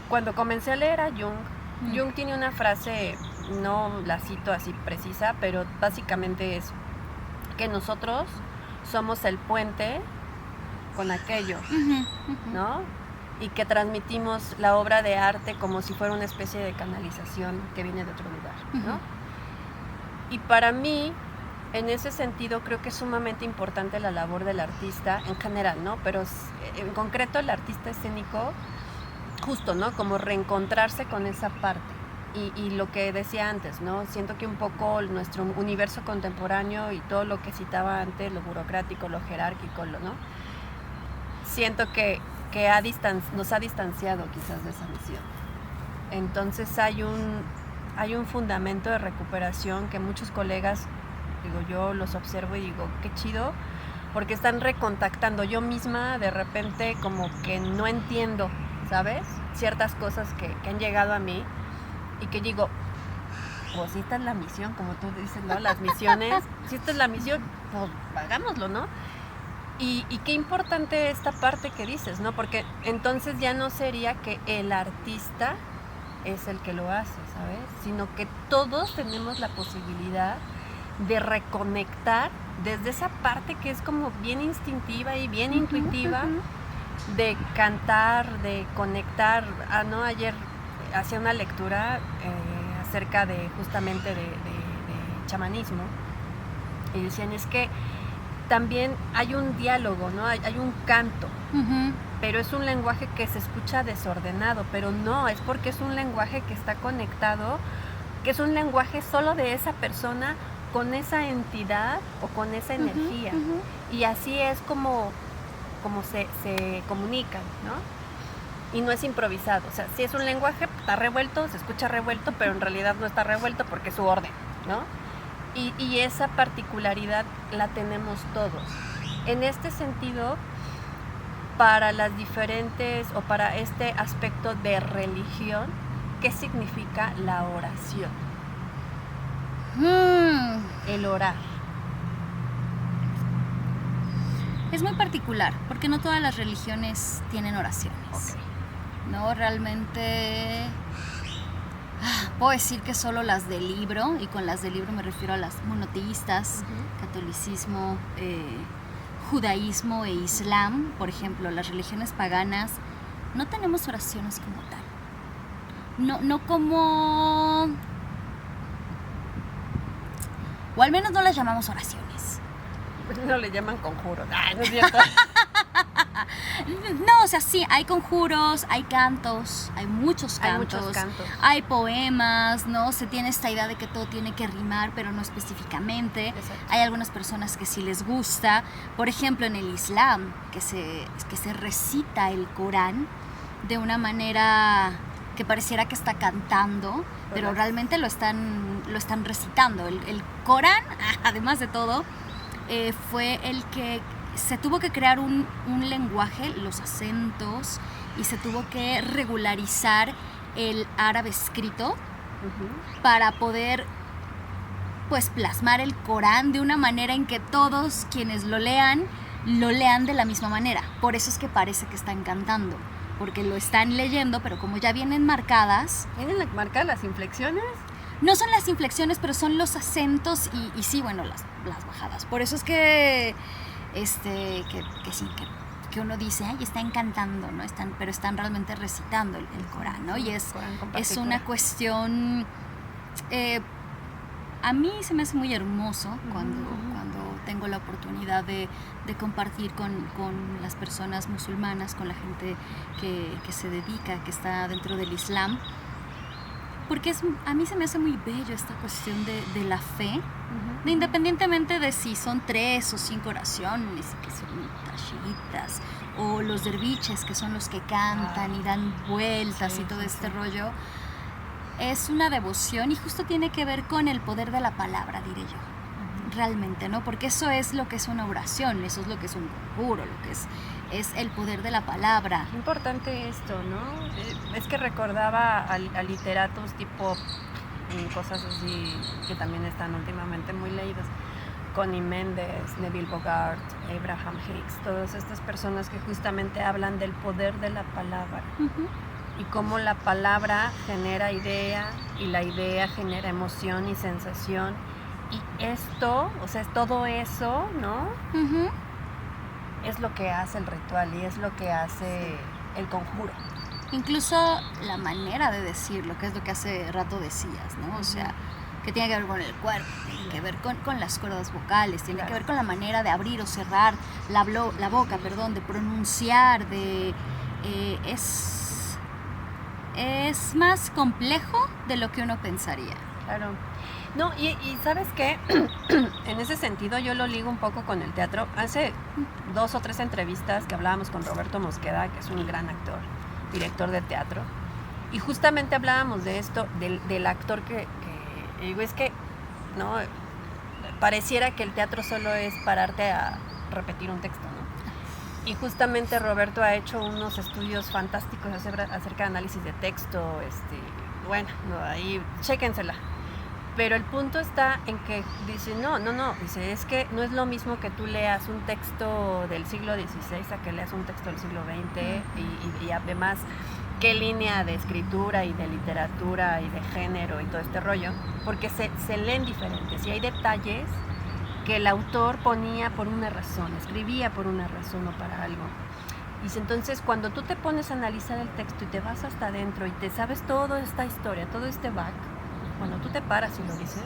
cuando comencé a leer a Jung. Jung tiene una frase, no la cito así precisa, pero básicamente es que nosotros somos el puente con aquello, ¿no? Y que transmitimos la obra de arte como si fuera una especie de canalización que viene de otro lugar, ¿no? Y para mí, en ese sentido, creo que es sumamente importante la labor del artista en general, ¿no? Pero en concreto el artista escénico, justo, ¿no? Como reencontrarse con esa parte. Y lo que decía antes, ¿no? Siento que un poco nuestro universo contemporáneo y todo lo que citaba antes, lo burocrático, lo jerárquico, ¿no? Siento que nos ha distanciado quizás de esa misión. Entonces hay un fundamento de recuperación que muchos colegas, digo, yo los observo y digo, qué chido, porque están recontactando. Yo misma de repente como que no entiendo, ¿sabes? Ciertas cosas que han llegado a mí y que digo, pues si esta es la misión, como tú dices, ¿no? Las misiones, si esta es la misión, pues hagámoslo, ¿no? Y qué importante esta parte que dices, ¿no? Porque entonces ya no sería que el artista es el que lo hace, ¿sabes? Sino que todos tenemos la posibilidad de reconectar desde esa parte que es como bien instintiva y bien intuitiva, de cantar, de conectar. ¿No? Ayer hacía una lectura acerca de justamente de chamanismo y decían, es que también hay un diálogo, ¿no? Hay un canto, pero es un lenguaje que se escucha desordenado, pero no, es porque es un lenguaje que está conectado, que es un lenguaje solo de esa persona con esa entidad o con esa energía. Y así es como se comunican, ¿no? Y no es improvisado, o sea, si es un lenguaje, está revuelto, se escucha revuelto, pero en realidad no está revuelto porque es su orden, ¿no? Y esa particularidad la tenemos todos. En este sentido, para las diferentes, o para este aspecto de religión, ¿qué significa la oración? El orar. Es muy particular, porque no todas las religiones tienen oraciones. No, realmente puedo decir que solo las del libro, y con las del libro me refiero a las monoteístas, catolicismo, judaísmo e islam, por ejemplo, las religiones paganas, no tenemos oraciones como tal. No como... o al menos no las llamamos oraciones. No le llaman conjuros. No es cierto. No, o sea, sí, hay conjuros, hay cantos, hay muchos cantos, hay poemas, ¿no? Se tiene esta idea de que todo tiene que rimar, pero no específicamente. Exacto. Hay algunas personas que sí les gusta. Por ejemplo, en el Islam, que se recita el Corán de una manera que pareciera que está cantando, pero realmente lo están recitando. El Corán, además de todo, fue el que se tuvo que crear un lenguaje, los acentos, y se tuvo que regularizar el árabe escrito para poder, pues, plasmar el Corán de una manera en que todos quienes lo lean de la misma manera. Por eso es que parece que están cantando, porque lo están leyendo, pero como ya vienen marcadas... ¿Vienen marcadas las inflexiones? No son las inflexiones, pero son los acentos y sí, bueno, las bajadas. Por eso es que sí, que uno dice, ay, están cantando, ¿no? Pero están realmente recitando el Corán, ¿no? Y es una cuestión... a mí se me hace muy hermoso cuando tengo la oportunidad de compartir con las personas musulmanas, con la gente que se dedica, que está dentro del Islam, porque a mí se me hace muy bello esta cuestión de la fe, de independientemente de si son 3 o 5 oraciones, que son tashitas, o los derviches, que son los que cantan y dan vueltas y todo este rollo. Es una devoción y justo tiene que ver con el poder de la palabra, diré yo. realmente, ¿no? Porque eso es lo que es una oración, eso es lo que es un conjuro, lo que es el poder de la palabra. Importante esto, ¿no? Es que recordaba a literatos tipo cosas así que también están últimamente muy leídas. Connie Méndez, Neville Bogart, Abraham Hicks, todas estas personas que justamente hablan del poder de la palabra. Uh-huh. Y cómo la palabra genera idea y la idea genera emoción y sensación. Y esto, o sea, es todo eso, ¿no? Uh-huh. Es lo que hace el ritual y es lo que hace el conjuro. Incluso la manera de decirlo, que es lo que hace rato decías, ¿no? O sea, que tiene que ver con el cuerpo, tiene que ver con las cuerdas vocales, tiene que ver con la manera de abrir o cerrar la boca, de pronunciar, es más complejo de lo que uno pensaría. Claro. No, y ¿sabes qué? En ese sentido yo lo ligo un poco con el teatro. Hace 2 o 3 entrevistas que hablábamos con Roberto Mosqueda, que es un gran actor, director de teatro, y justamente hablábamos de esto, del actor que digo, es que no pareciera que el teatro solo es pararte a repetir un texto, ¿no? Y justamente Roberto ha hecho unos estudios fantásticos acerca de análisis de texto, bueno, ahí chéquensela. Pero el punto está en que dice, no, dice, es que no es lo mismo que tú leas un texto del siglo XVI a que leas un texto del siglo XX y además qué línea de escritura y de literatura y de género y todo este rollo, porque se leen diferentes y hay detalles que el autor ponía por una razón, escribía por una razón o para algo. Y entonces cuando tú te pones a analizar el texto y te vas hasta adentro y te sabes toda esta historia, todo este back, cuando tú te paras y lo dices,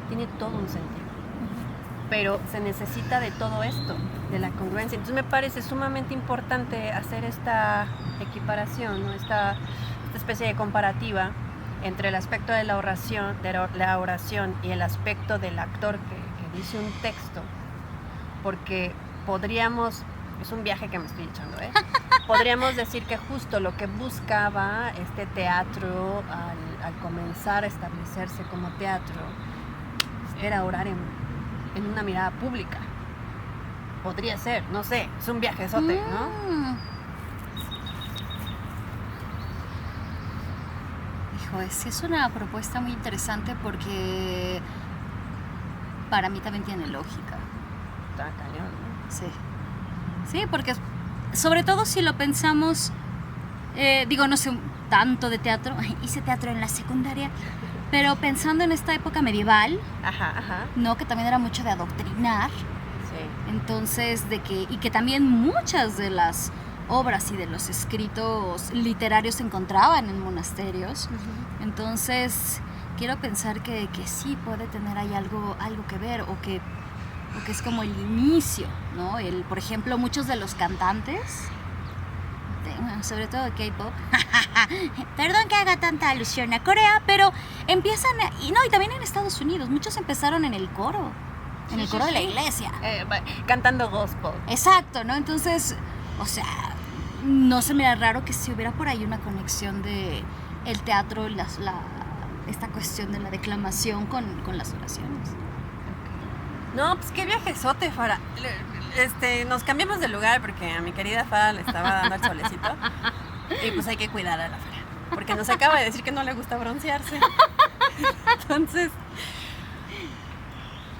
tiene todo un sentido. Pero se necesita de todo esto, de la congruencia. Entonces me parece sumamente importante hacer esta equiparación, ¿no? esta especie de comparativa entre el aspecto de la oración y el aspecto del actor que dice un texto, porque podríamos, es un viaje que me estoy echando, podríamos decir que justo lo que buscaba este teatro al comenzar a establecerse como teatro era orar en una mirada pública. Podría ser, no sé, es un viajezote, ¿no? Hijo, sí es una propuesta muy interesante porque para mí también tiene lógica. Está cañón, ¿no? Sí. Sí, porque sobre todo si lo pensamos, no sé tanto de teatro, hice teatro en la secundaria, pero pensando en esta época medieval, ¿no? Que también era mucho de adoctrinar. Sí. Entonces, y que también muchas de las obras y de los escritos literarios se encontraban en monasterios. Uh-huh. Entonces, quiero pensar que sí puede tener ahí algo que ver, o que es como el inicio, ¿no? Por ejemplo, muchos de los cantantes, sobre todo de K-pop, perdón que haga tanta alusión a Corea, pero empiezan, y también en Estados Unidos, muchos empezaron en el coro, de la iglesia. Cantando gospel. Exacto, ¿no? Entonces, o sea, no se me da raro que si hubiera por ahí una conexión de el teatro, esta cuestión de la declamación con las oraciones. No, pues qué viajezote, Fara. Nos cambiamos de lugar porque a mi querida Fara le estaba dando el solecito. Y pues hay que cuidar a la Fara, porque nos acaba de decir que no le gusta broncearse. Entonces,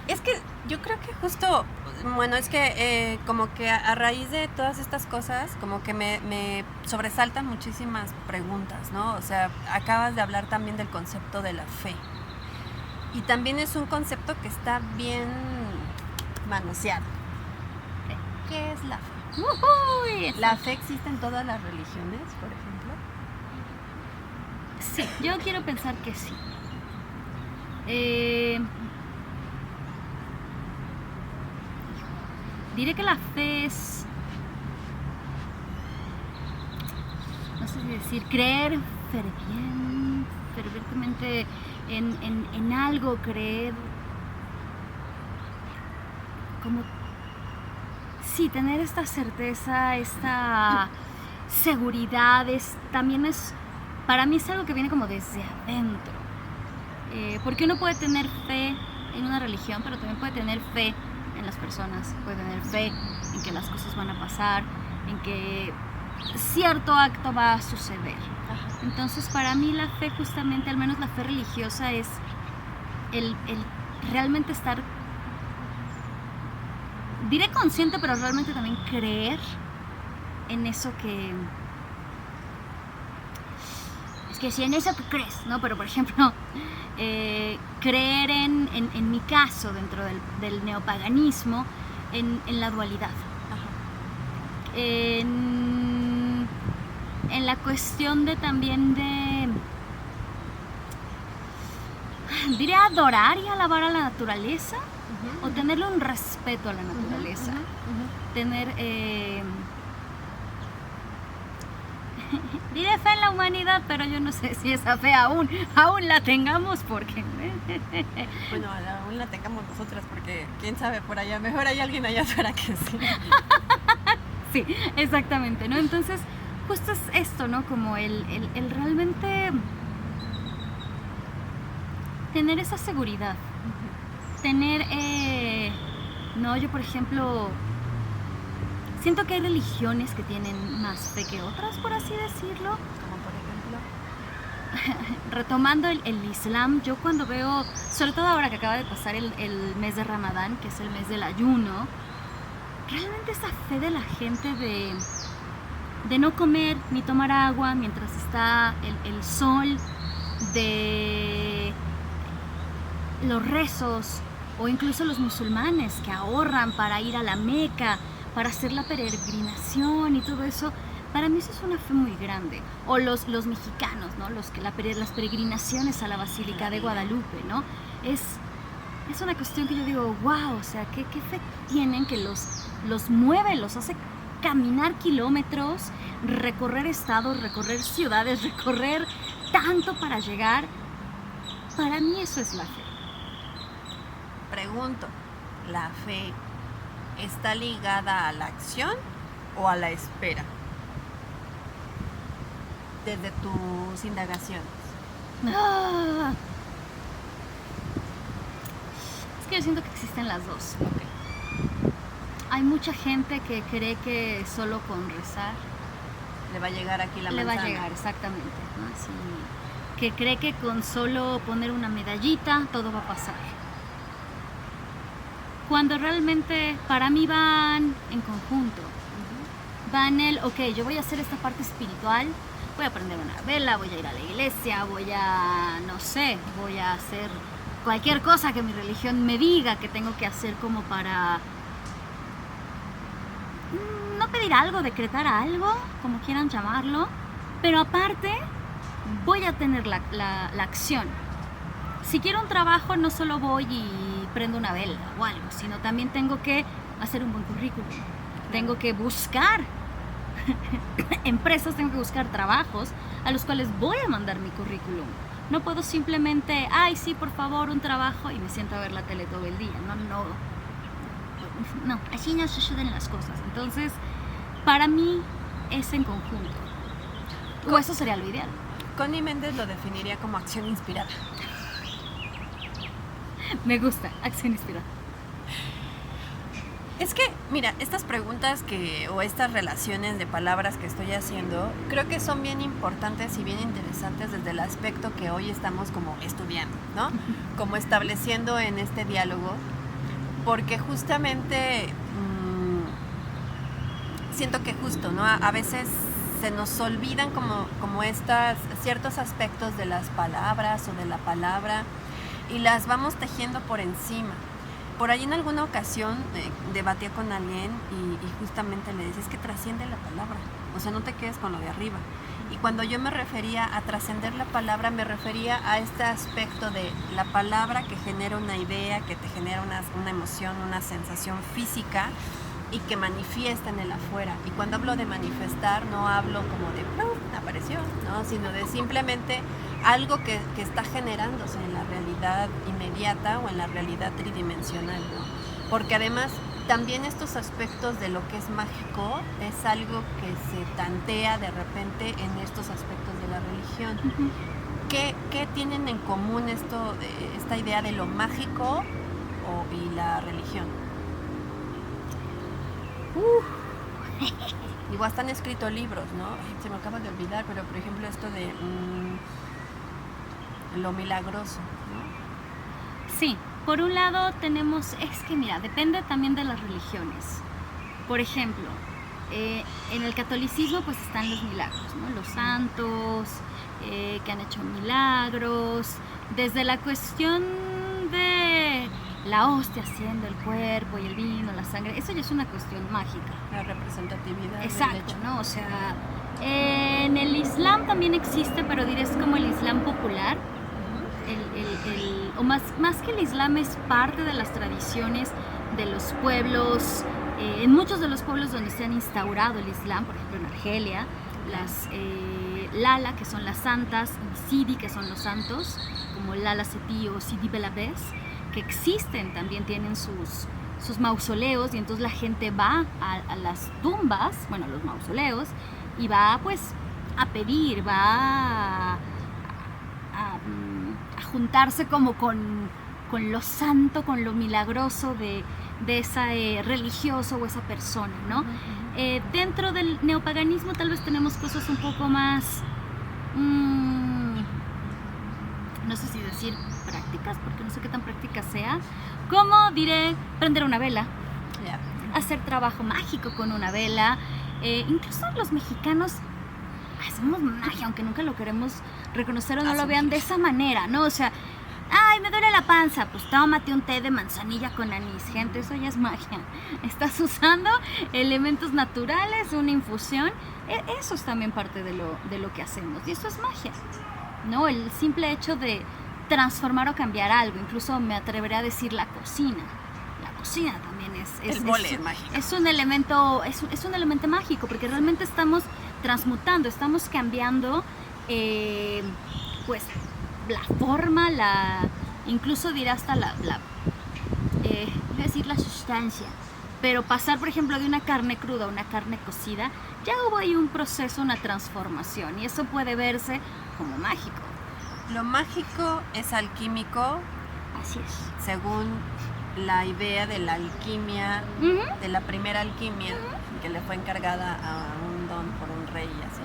es que yo creo que justo, bueno, es que como que a raíz de todas estas cosas, como que me sobresaltan muchísimas preguntas, ¿no? O sea, acabas de hablar también del concepto de la fe. Y también es un concepto que está bien manoseado. ¿Qué es la fe? ¡Uy! ¿La fe existe en todas las religiones, por ejemplo? Sí, yo quiero pensar que sí. Diré que la fe es, no sé si decir, creer fervientemente en algo, creer como, sí, tener esta certeza, esta seguridad, también es, para mí es algo que viene como desde adentro, porque uno puede tener fe en una religión, pero también puede tener fe en las personas, puede tener fe en que las cosas van a pasar, en que cierto acto va a suceder. Ajá. Entonces, para mí la fe, justamente, al menos la fe religiosa, es el realmente estar, diré consciente, pero realmente también creer en eso que... Es que si en eso que crees, ¿no? Pero, por ejemplo, creer en mi caso, dentro del neopaganismo, en la dualidad. Ajá. En la cuestión de también de... Diré adorar y alabar a la naturaleza, o tenerle un respeto a la naturaleza. Tener... diré fe en la humanidad, pero yo no sé si esa fe aún la tengamos, porque... Bueno, aún la tengamos nosotras, porque quién sabe por allá, mejor hay alguien allá afuera que sí. Sí, exactamente, ¿no? Entonces, justo es esto, ¿no? Como el realmente tener esa seguridad. Tener, no, yo por ejemplo, siento que hay religiones que tienen más fe que otras, por así decirlo. Como por ejemplo... Retomando el Islam, yo cuando veo, sobre todo ahora que acaba de pasar el mes de Ramadán, que es el mes del ayuno, realmente esa fe de la gente de no comer ni tomar agua mientras está el sol, de los rezos, o incluso los musulmanes que ahorran para ir a la Meca, para hacer la peregrinación y todo eso, para mí eso es una fe muy grande. O los mexicanos, ¿no? Las peregrinaciones a la Basílica de Guadalupe, ¿no? Es una cuestión que yo digo, wow, o sea, ¿qué fe tienen que los mueve, los hace caminar kilómetros, recorrer estados, recorrer ciudades, recorrer tanto para llegar? Para mí eso es la fe. Pregunto, ¿la fe está ligada a la acción o a la espera? Desde tus indagaciones. Ah. Es que yo siento que existen las dos. Okay. Hay mucha gente que cree que solo con rezar le va a llegar aquí la manzana. Le va a llegar, exactamente, ¿no? Así, que cree que con solo poner una medallita todo va a pasar. Cuando realmente para mí van en conjunto. Van ok, yo voy a hacer esta parte espiritual, voy a prender una vela, voy a ir a la iglesia, voy a hacer cualquier cosa que mi religión me diga que tengo que hacer, como para no pedir algo, decretar algo, como quieran llamarlo, pero aparte voy a tener la acción. Si quiero un trabajo, no solo voy y prendo una vela o algo, sino también tengo que hacer un buen currículum. Tengo que buscar empresas, tengo que buscar trabajos a los cuales voy a mandar mi currículum. No puedo simplemente, ay, sí, por favor, un trabajo, y me siento a ver la tele todo el día. No, así no suceden las cosas. Entonces, para mí es en conjunto. O eso sería lo ideal. Connie Méndez lo definiría como acción inspirada. Me gusta, acción inspirada. Es que, mira, estas preguntas o estas relaciones de palabras que estoy haciendo, creo que son bien importantes y bien interesantes desde el aspecto que hoy estamos como estudiando, ¿no? Como estableciendo en este diálogo, porque justamente siento que justo, ¿no? A veces se nos olvidan como ciertos aspectos de las palabras o de la palabra, y las vamos tejiendo por encima. Por ahí en alguna ocasión debatía con alguien y justamente le decía, es que trasciende la palabra, o sea, no te quedes con lo de arriba. Y cuando yo me refería a trascender la palabra, me refería a este aspecto de la palabra que genera una idea, que te genera una emoción, una sensación física y que manifiesta en el afuera. Y cuando hablo de manifestar, no hablo como de apareció, ¿no? Sino de simplemente algo que está generándose en la realidad inmediata o en la realidad tridimensional, ¿no? Porque además también estos aspectos de lo que es mágico es algo que se tantea de repente en estos aspectos de la religión. ¿Qué tienen en común esta idea de lo mágico y la religión? Digo, hasta han escrito libros, ¿no? Se me acaba de olvidar, pero por ejemplo esto de lo milagroso, ¿no? Sí, por un lado tenemos, es que mira, depende también de las religiones. Por ejemplo, en el catolicismo pues están los milagros, ¿no? Los santos que han hecho milagros, desde la cuestión de la hostia haciendo el cuerpo y el vino, la sangre, eso ya es una cuestión mágica. La representatividad. Exacto, ¿no? O sea, en el Islam también existe, pero diré es como el Islam popular. O más que el Islam es parte de las tradiciones de los pueblos, en muchos de los pueblos donde se han instaurado el Islam, por ejemplo en Argelia, las Lala, que son las santas, y Sidi, que son los santos, como Lala Seti o Sidi Belabés, que existen, también tienen sus mausoleos, y entonces la gente va a las tumbas, bueno, a los mausoleos, y va pues a pedir, va a juntarse como con lo santo, con lo milagroso de ese religioso o esa persona, ¿no? Dentro del neopaganismo tal vez tenemos cosas un poco más, no sé si decir prácticas, porque no sé qué tan práctica sea, como diré, prender una vela, hacer trabajo mágico con una vela, incluso los mexicanos hacemos magia, aunque nunca lo queremos reconocer o no lo vean de esa manera, ¿no? O sea, ay, me duele la panza, pues tómate un té de manzanilla con anís, gente, eso ya es magia. Estás usando elementos naturales, una infusión, eso es también parte de lo que hacemos, y eso es magia, ¿no? El simple hecho de transformar o cambiar algo, incluso me atreveré a decir la cocina. La cocina también el mole es mágico. Es un elemento mágico, porque realmente estamos transmutando, estamos cambiando pues la forma, incluso dirá hasta voy a decir la sustancia, pero pasar por ejemplo de una carne cruda a una carne cocida, ya hubo ahí un proceso, una transformación, y eso puede verse como mágico. Lo mágico es alquímico. Así es. Según la idea de la alquimia, de la primera alquimia, que le fue encargada a un don por un rey y así,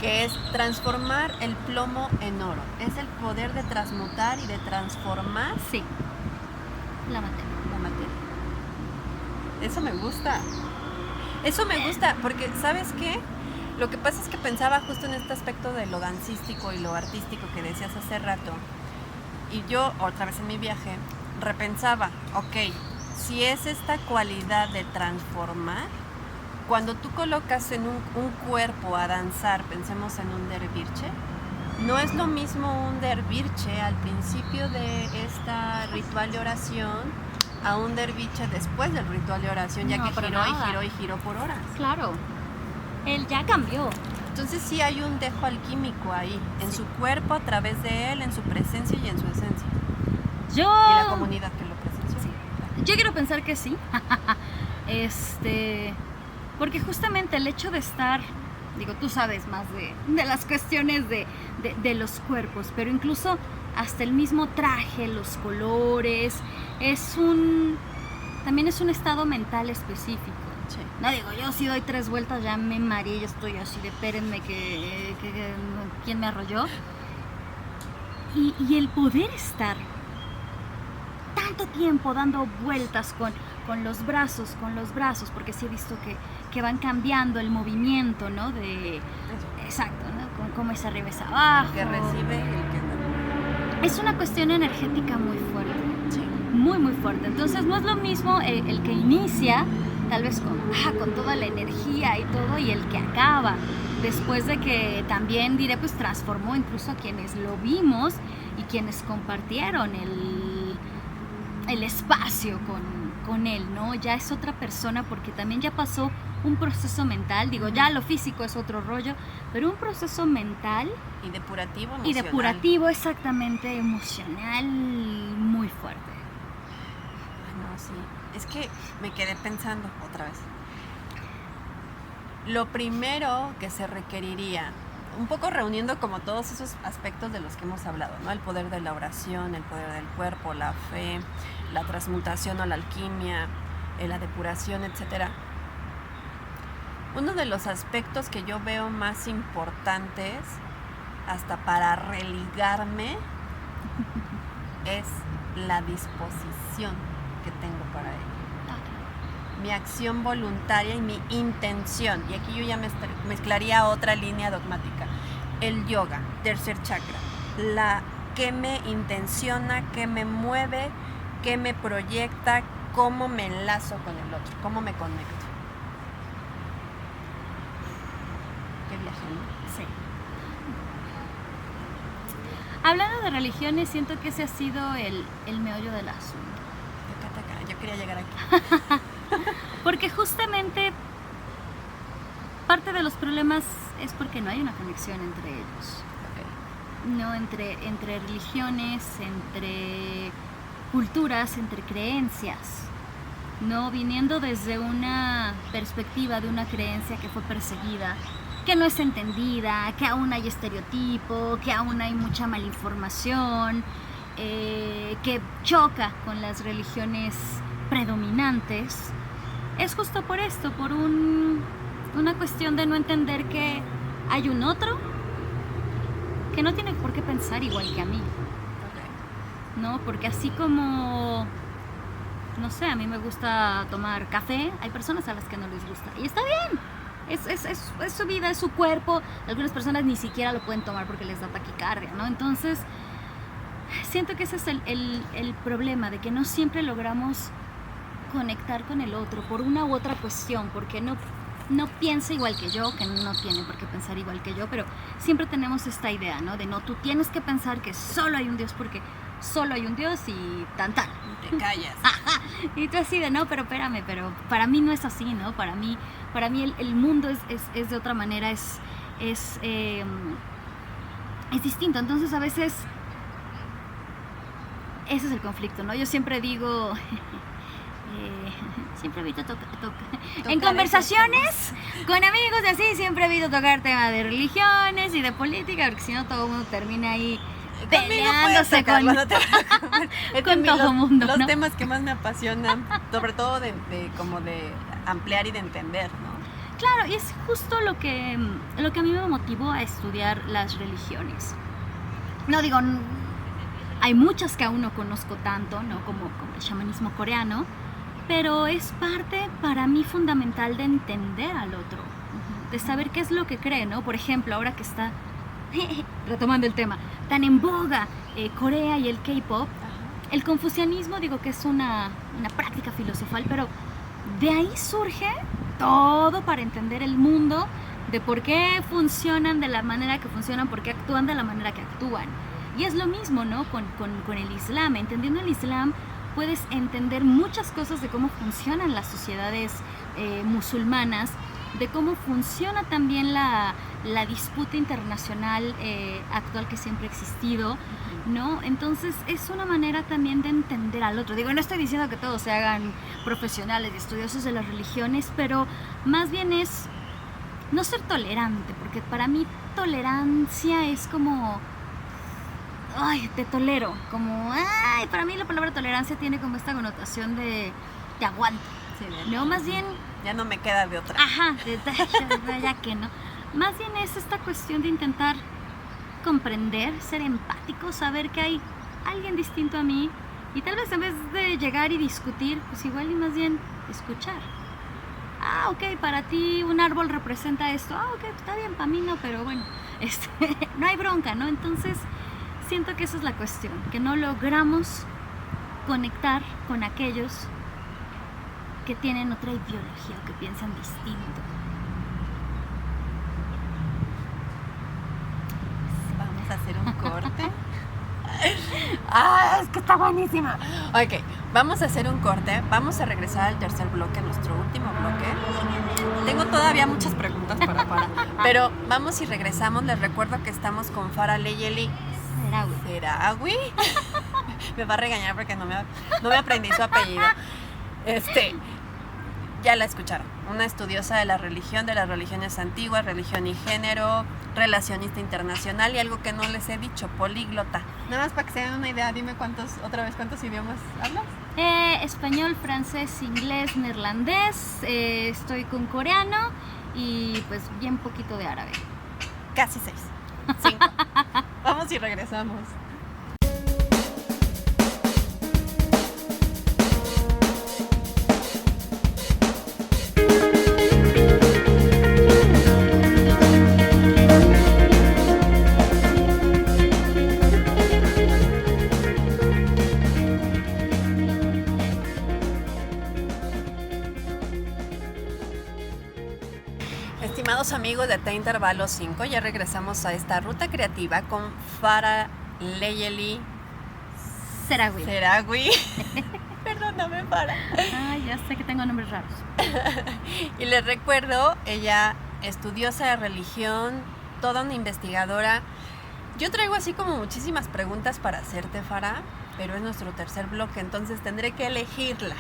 que es transformar el plomo en oro. Es el poder de transmutar y de transformar. Sí, la materia. Eso me gusta. Eso me gusta, porque ¿sabes qué? Lo que pasa es que pensaba justo en este aspecto de lo dancístico y lo artístico que decías hace rato. Y yo, otra vez en mi viaje, repensaba, ok, si es esta cualidad de transformar, cuando tú colocas en un cuerpo a danzar, pensemos en un derviche, no es lo mismo un derviche al principio de esta ritual de oración a un derviche después del ritual de oración, ya que giró por horas. Claro, él ya cambió. Entonces sí hay un dejo alquímico ahí, en su cuerpo, a través de él, en su presencia y en su esencia. Y la comunidad que lo presenció. Sí. Yo quiero pensar que sí. Porque justamente el hecho de estar, digo, tú sabes más de las cuestiones de los cuerpos, pero incluso hasta el mismo traje, los colores, también es un estado mental específico. Sí. No digo, yo si doy 3 vueltas ya me mareé, yo estoy así de espérenme que ¿quién me arrolló? Y el poder estar tanto tiempo dando vueltas con los brazos, porque sí he visto que van cambiando el movimiento, ¿no? Exacto, ¿no? Cómo es arriba, es abajo. El que recibe y el que da. Es una cuestión energética muy fuerte. Sí. Muy, muy fuerte. Entonces no es lo mismo el que inicia, tal vez con toda la energía y todo, y el que acaba. Después de que también, diré, pues transformó incluso a quienes lo vimos y quienes compartieron el espacio con él, ¿no? Ya es otra persona porque también ya pasó un proceso mental, digo, ya lo físico es otro rollo, pero un proceso mental y depurativo emocional. Y depurativo, exactamente, emocional, muy fuerte. No, sí. Es que me quedé pensando otra vez. Lo primero que se requeriría, un poco reuniendo como todos esos aspectos de los que hemos hablado, ¿no? El poder de la oración, el poder del cuerpo, la fe, la transmutación o la alquimia, la depuración, etcétera. Uno de los aspectos que yo veo más importantes, hasta para religarme, es la disposición que tengo para ello. Mi acción voluntaria y mi intención. Y aquí yo ya mezclaría otra línea dogmática. El yoga, tercer chakra. ¿Qué me intenciona, qué me mueve, qué me proyecta, cómo me enlazo con el otro, cómo me conecto? Qué viaje, ¿no? Sí. Hablando de religiones, siento que ese ha sido el meollo del asunto. Yo quería llegar aquí. Porque justamente parte de los problemas es porque no hay una conexión entre ellos. Okay. No, entre religiones, entre culturas, entre creencias. No, viniendo desde una perspectiva de una creencia que fue perseguida, que no es entendida, que aún hay estereotipo, que aún hay mucha malinformación, que choca con las religiones predominantes, es justo por esto, por una cuestión de no entender que hay un otro que no tiene por qué pensar igual que a mí. Okay. ¿No? Porque así como, no sé, a mí me gusta tomar café, hay personas a las que no les gusta. Y está bien, es su vida, es su cuerpo. Algunas personas ni siquiera lo pueden tomar porque les da taquicardia, ¿no? Entonces, siento que ese es el problema, de que no siempre logramos conectar con el otro por una u otra cuestión, porque no piensa igual que yo, que no tiene por qué pensar igual que yo, pero siempre tenemos esta idea, ¿no? De no, tú tienes que pensar que solo hay un Dios porque solo hay un Dios y tan. Y te callas. Y tú así de, no, pero espérame, pero para mí no es así, ¿no? Para mí el mundo es de otra manera, es distinto. Entonces a veces ese es el conflicto, ¿no? Yo siempre digo, siempre evito en conversaciones con amigos y así, siempre evito tocar temas de religiones y de política, porque si no todo el mundo termina ahí peleándose con todo el mundo, los ¿no? temas que más me apasionan, sobre todo de ampliar y de entender, ¿no? Claro, y es justo lo que a mí me motivó a estudiar las religiones. No digo, hay muchas que aún no conozco tanto, ¿no? Como el chamanismo coreano, pero es parte para mí fundamental de entender al otro, de saber qué es lo que cree, ¿no? Por ejemplo, ahora que está, retomando el tema, tan en boga Corea y el K-pop, el confucianismo, digo que es una práctica filosofal, pero de ahí surge todo para entender el mundo, de por qué funcionan de la manera que funcionan, por qué actúan de la manera que actúan. Y es lo mismo, ¿no? Con el Islam. Entendiendo el Islam puedes entender muchas cosas de cómo funcionan las sociedades musulmanas, de cómo funciona también la disputa internacional actual que siempre ha existido, ¿no? Entonces es una manera también de entender al otro. Digo, no estoy diciendo que todos se hagan profesionales y estudiosos de las religiones, pero más bien es no ser tolerante, porque para mí tolerancia es como, ay, te tolero, como, ay, para mí la palabra tolerancia tiene como esta connotación de te aguanto, Sí, ¿no? Más bien, ya no me queda de otra. ajá, ya que no. Más bien es esta cuestión de intentar comprender, ser empático, saber que hay alguien distinto a mí y tal vez en vez de llegar y discutir, pues igual y más bien escuchar. Ah, ok, para ti un árbol representa esto. Ah, ok, está bien, para mí no, pero bueno, no hay bronca, ¿no? Entonces, siento que esa es la cuestión, que no logramos conectar con aquellos que tienen otra ideología o que piensan distinto. Vamos a hacer un corte. ¡Ah, es que está buenísima! Ok, vamos a hacer un corte. Vamos a regresar al tercer bloque, nuestro último bloque. Tengo todavía muchas preguntas para pero vamos y regresamos. Les recuerdo que estamos con Farah Leyeli Serawi. Me va a regañar porque no me aprendí su apellido. Ya la escucharon. Una estudiosa de la religión, de las religiones antiguas, religión y género, relacionista internacional y algo que no les he dicho, políglota. Nada más para que se den una idea, dime cuántos idiomas hablas. Español, francés, inglés, neerlandés, estoy con coreano y pues bien poquito de árabe. Casi 5. Vamos y regresamos. Estimados amigos de Té Intervalo 5, ya regresamos a esta ruta creativa con Farah Leyeli Seragui. Perdóname, Farah. Ay, ya sé que tengo nombres raros. Y les recuerdo, ella estudiosa de religión, toda una investigadora. Yo traigo así como muchísimas preguntas para hacerte, Farah, pero es nuestro tercer bloque, entonces tendré que elegirlas.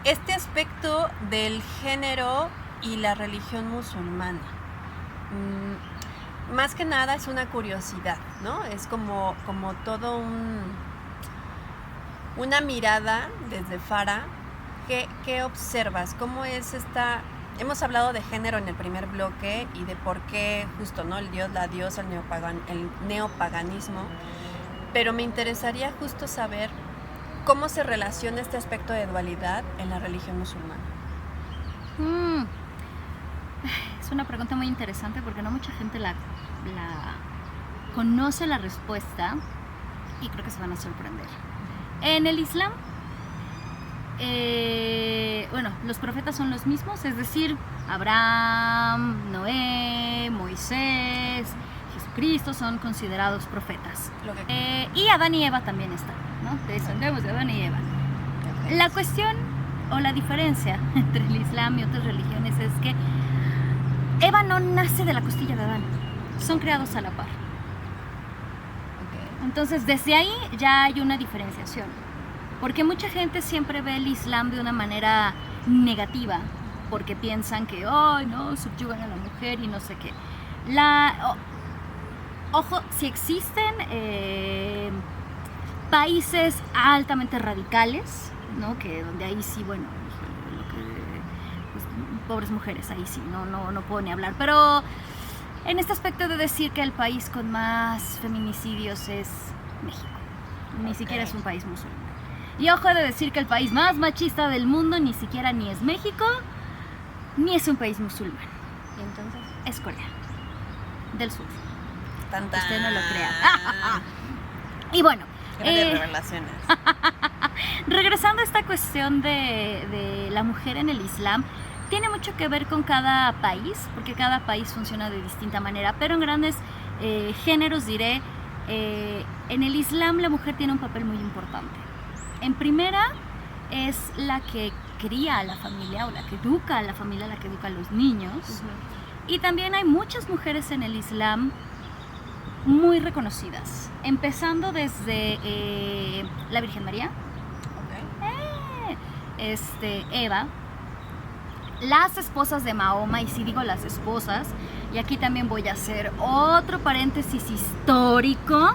Este aspecto del género y la religión musulmana, más que nada es una curiosidad, ¿no? Es como todo una mirada desde Farah. ¿Qué observas? ¿Cómo es esta? Hemos hablado de género en el primer bloque y de por qué justo, ¿no? El dios, la diosa, el neopaganismo, pero me interesaría justo saber ¿cómo se relaciona este aspecto de dualidad en la religión musulmana? Es una pregunta muy interesante porque no mucha gente la conoce la respuesta y creo que se van a sorprender. En el Islam, los profetas son los mismos, es decir, Abraham, Noé, Moisés, Jesucristo son considerados profetas. Y Adán y Eva también están, ¿no? Descendemos de Adán y Eva. Okay. La cuestión o la diferencia entre el Islam y otras religiones es que Eva no nace de la costilla de Adán, son creados a la par. Okay. Entonces, desde ahí ya hay una diferenciación, porque mucha gente siempre ve el Islam de una manera negativa, porque piensan que, no, subyugan a la mujer y no sé qué. Ojo, si existen países altamente radicales, ¿no? Que donde ahí sí, pues, pobres mujeres, ahí sí, no puedo ni hablar. Pero en este aspecto de decir que el país con más feminicidios es México, ni siquiera es un país musulmán. Y ojo de decir que el país más machista del mundo ni siquiera ni es México, ni es un país musulmán. ¿Y entonces? Es Corea del Sur. Usted no lo crea. Y bueno, relaciones. Regresando a esta cuestión de la mujer en el Islam, tiene mucho que ver con cada país, porque cada país funciona de distinta manera, pero en grandes géneros diré, en el Islam la mujer tiene un papel muy importante. En primera, es la que cría a la familia, o la que educa a la familia, la que educa a los niños. Uh-huh. Y también hay muchas mujeres en el Islam muy reconocidas, empezando desde la Virgen María, Eva, las esposas de Mahoma, y si digo las esposas, y aquí también voy a hacer otro paréntesis histórico,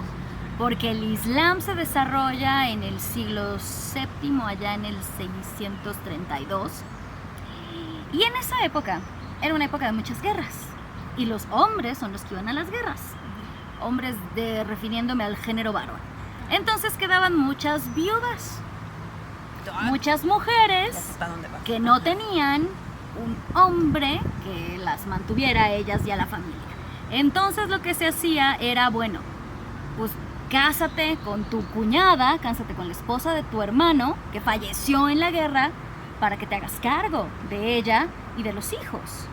porque el Islam se desarrolla en el siglo VII, allá en el 632, y en esa época era una época de muchas guerras, y los hombres son los que iban a las guerras. Hombres refiriéndome al género varón. Entonces quedaban muchas viudas, muchas mujeres que no tenían un hombre que las mantuviera a ellas y a la familia. Entonces lo que se hacía era, pues cásate con tu cuñada, cásate con la esposa de tu hermano que falleció en la guerra para que te hagas cargo de ella y de los hijos.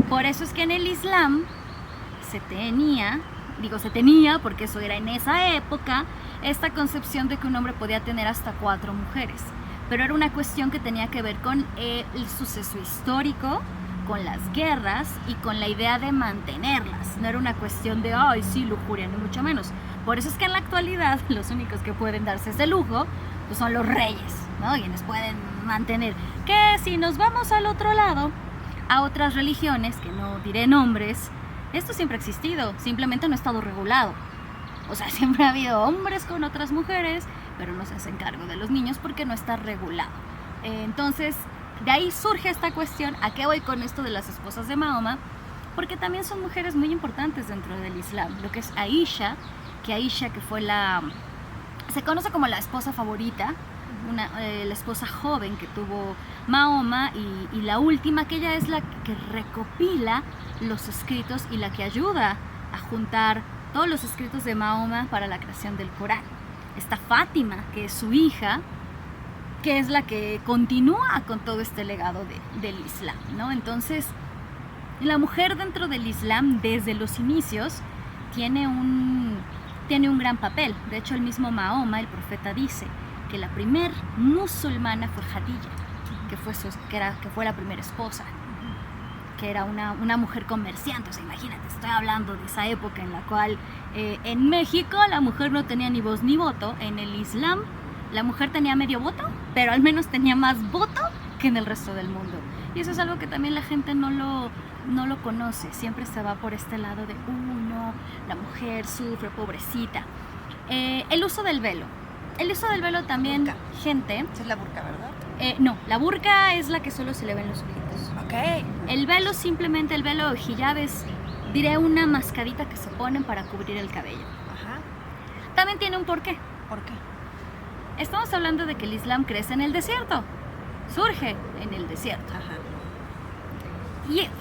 Por eso es que en el Islam se tenía porque eso era en esa época, esta concepción de que un hombre podía tener hasta 4 mujeres, pero era una cuestión que tenía que ver con el suceso histórico, con las guerras y con la idea de mantenerlas. No era una cuestión de, sí, lujuria, ni mucho menos. Por eso es que en la actualidad los únicos que pueden darse ese lujo pues son los reyes, ¿no? Quienes pueden mantener. Que si nos vamos al otro lado, a otras religiones, que no diré nombres, esto siempre ha existido, simplemente no ha estado regulado. O sea, siempre ha habido hombres con otras mujeres, pero no se hacen cargo de los niños porque no está regulado. Entonces, de ahí surge esta cuestión. ¿A qué voy con esto de las esposas de Mahoma? Porque también son mujeres muy importantes dentro del Islam. Lo que es Aisha, que fue se conoce como la esposa favorita, la esposa joven que tuvo Mahoma, y la última, que ella es la que recopila los escritos y la que ayuda a juntar todos los escritos de Mahoma para la creación del Corán. Está Fátima, que es su hija, que es la que continúa con todo este legado del Islam, ¿no? Entonces, la mujer dentro del Islam, desde los inicios, tiene un gran papel. De hecho, el mismo Mahoma, el profeta, dice que la primer musulmana fue Khadija, que fue la primera esposa, que era una mujer comerciante. O sea, imagínate, estoy hablando de esa época en la cual en México la mujer no tenía ni voz ni voto. En el Islam la mujer tenía medio voto, pero al menos tenía más voto que en el resto del mundo. Y eso es algo que también la gente no lo conoce. Siempre se va por este lado de, no, la mujer sufre, pobrecita. El uso del velo. El uso del velo también, burka. Gente... Esa es la burka, ¿verdad? No, la burka es la que solo se le ven los ojitos. Ok. El velo, simplemente el velo o hijab, es, diré, una mascarita que se ponen para cubrir el cabello. Ajá. También tiene un porqué. ¿Por qué? Estamos hablando de que el Islam crece en el desierto. Surge en el desierto. Ajá.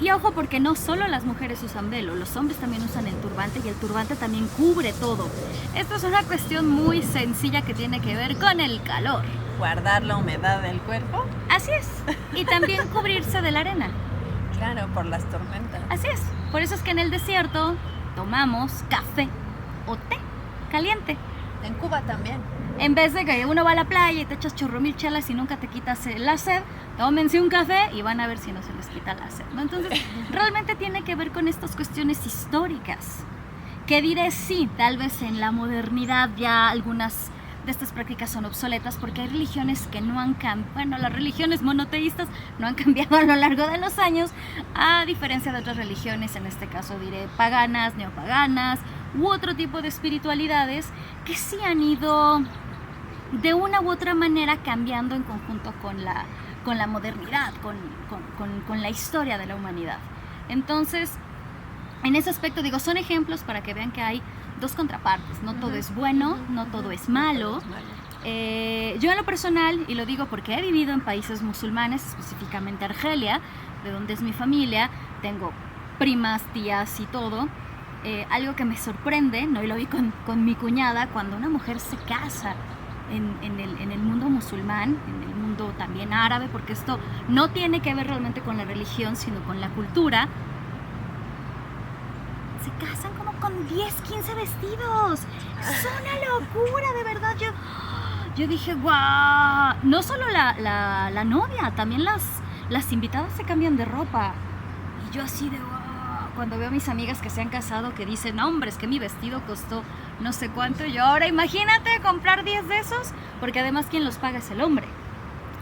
Y ojo, porque no solo las mujeres usan velo, los hombres también usan el turbante, y el turbante también cubre todo. Esto es una cuestión muy sencilla que tiene que ver con el calor. Guardar la humedad del cuerpo. Así es. Y también cubrirse de la arena. Claro, por las tormentas. Así es. Por eso es que en el desierto tomamos café o té caliente. En Cuba también. En vez de que uno va a la playa y te echas chorro mil chelas y nunca te quitas la sed, tómense un café y van a ver si no se les quita la sed, ¿no? Entonces, realmente tiene que ver con estas cuestiones históricas. Que diré, sí, tal vez en la modernidad ya algunas de estas prácticas son obsoletas, porque hay religiones que no han cambiado. Bueno, las religiones monoteístas no han cambiado a lo largo de los años, a diferencia de otras religiones, en este caso diré paganas, neopaganas, u otro tipo de espiritualidades que sí han ido de una u otra manera cambiando en conjunto con la modernidad, con la historia de la humanidad. Entonces, en ese aspecto, digo, son ejemplos para que vean que hay dos contrapartes. No todo es bueno, no todo es malo. Yo en lo personal, y lo digo porque he vivido en países musulmanes, específicamente Argelia, de donde es mi familia, tengo primas, tías y todo. Algo que me sorprende, ¿no? Y lo vi con mi cuñada, cuando una mujer se casa en el mundo musulmán, en el mundo también árabe, porque esto no tiene que ver realmente con la religión, sino con la cultura. Se casan como con 10, 15 vestidos. Es una locura, de verdad. Yo dije, guau. No solo la novia, también las invitadas se cambian de ropa. Y yo así de guau. Cuando veo a mis amigas que se han casado, que dicen, hombre, es que mi vestido costó no sé cuánto. Yo, ahora imagínate comprar 10 de esos, porque además quien los paga es el hombre.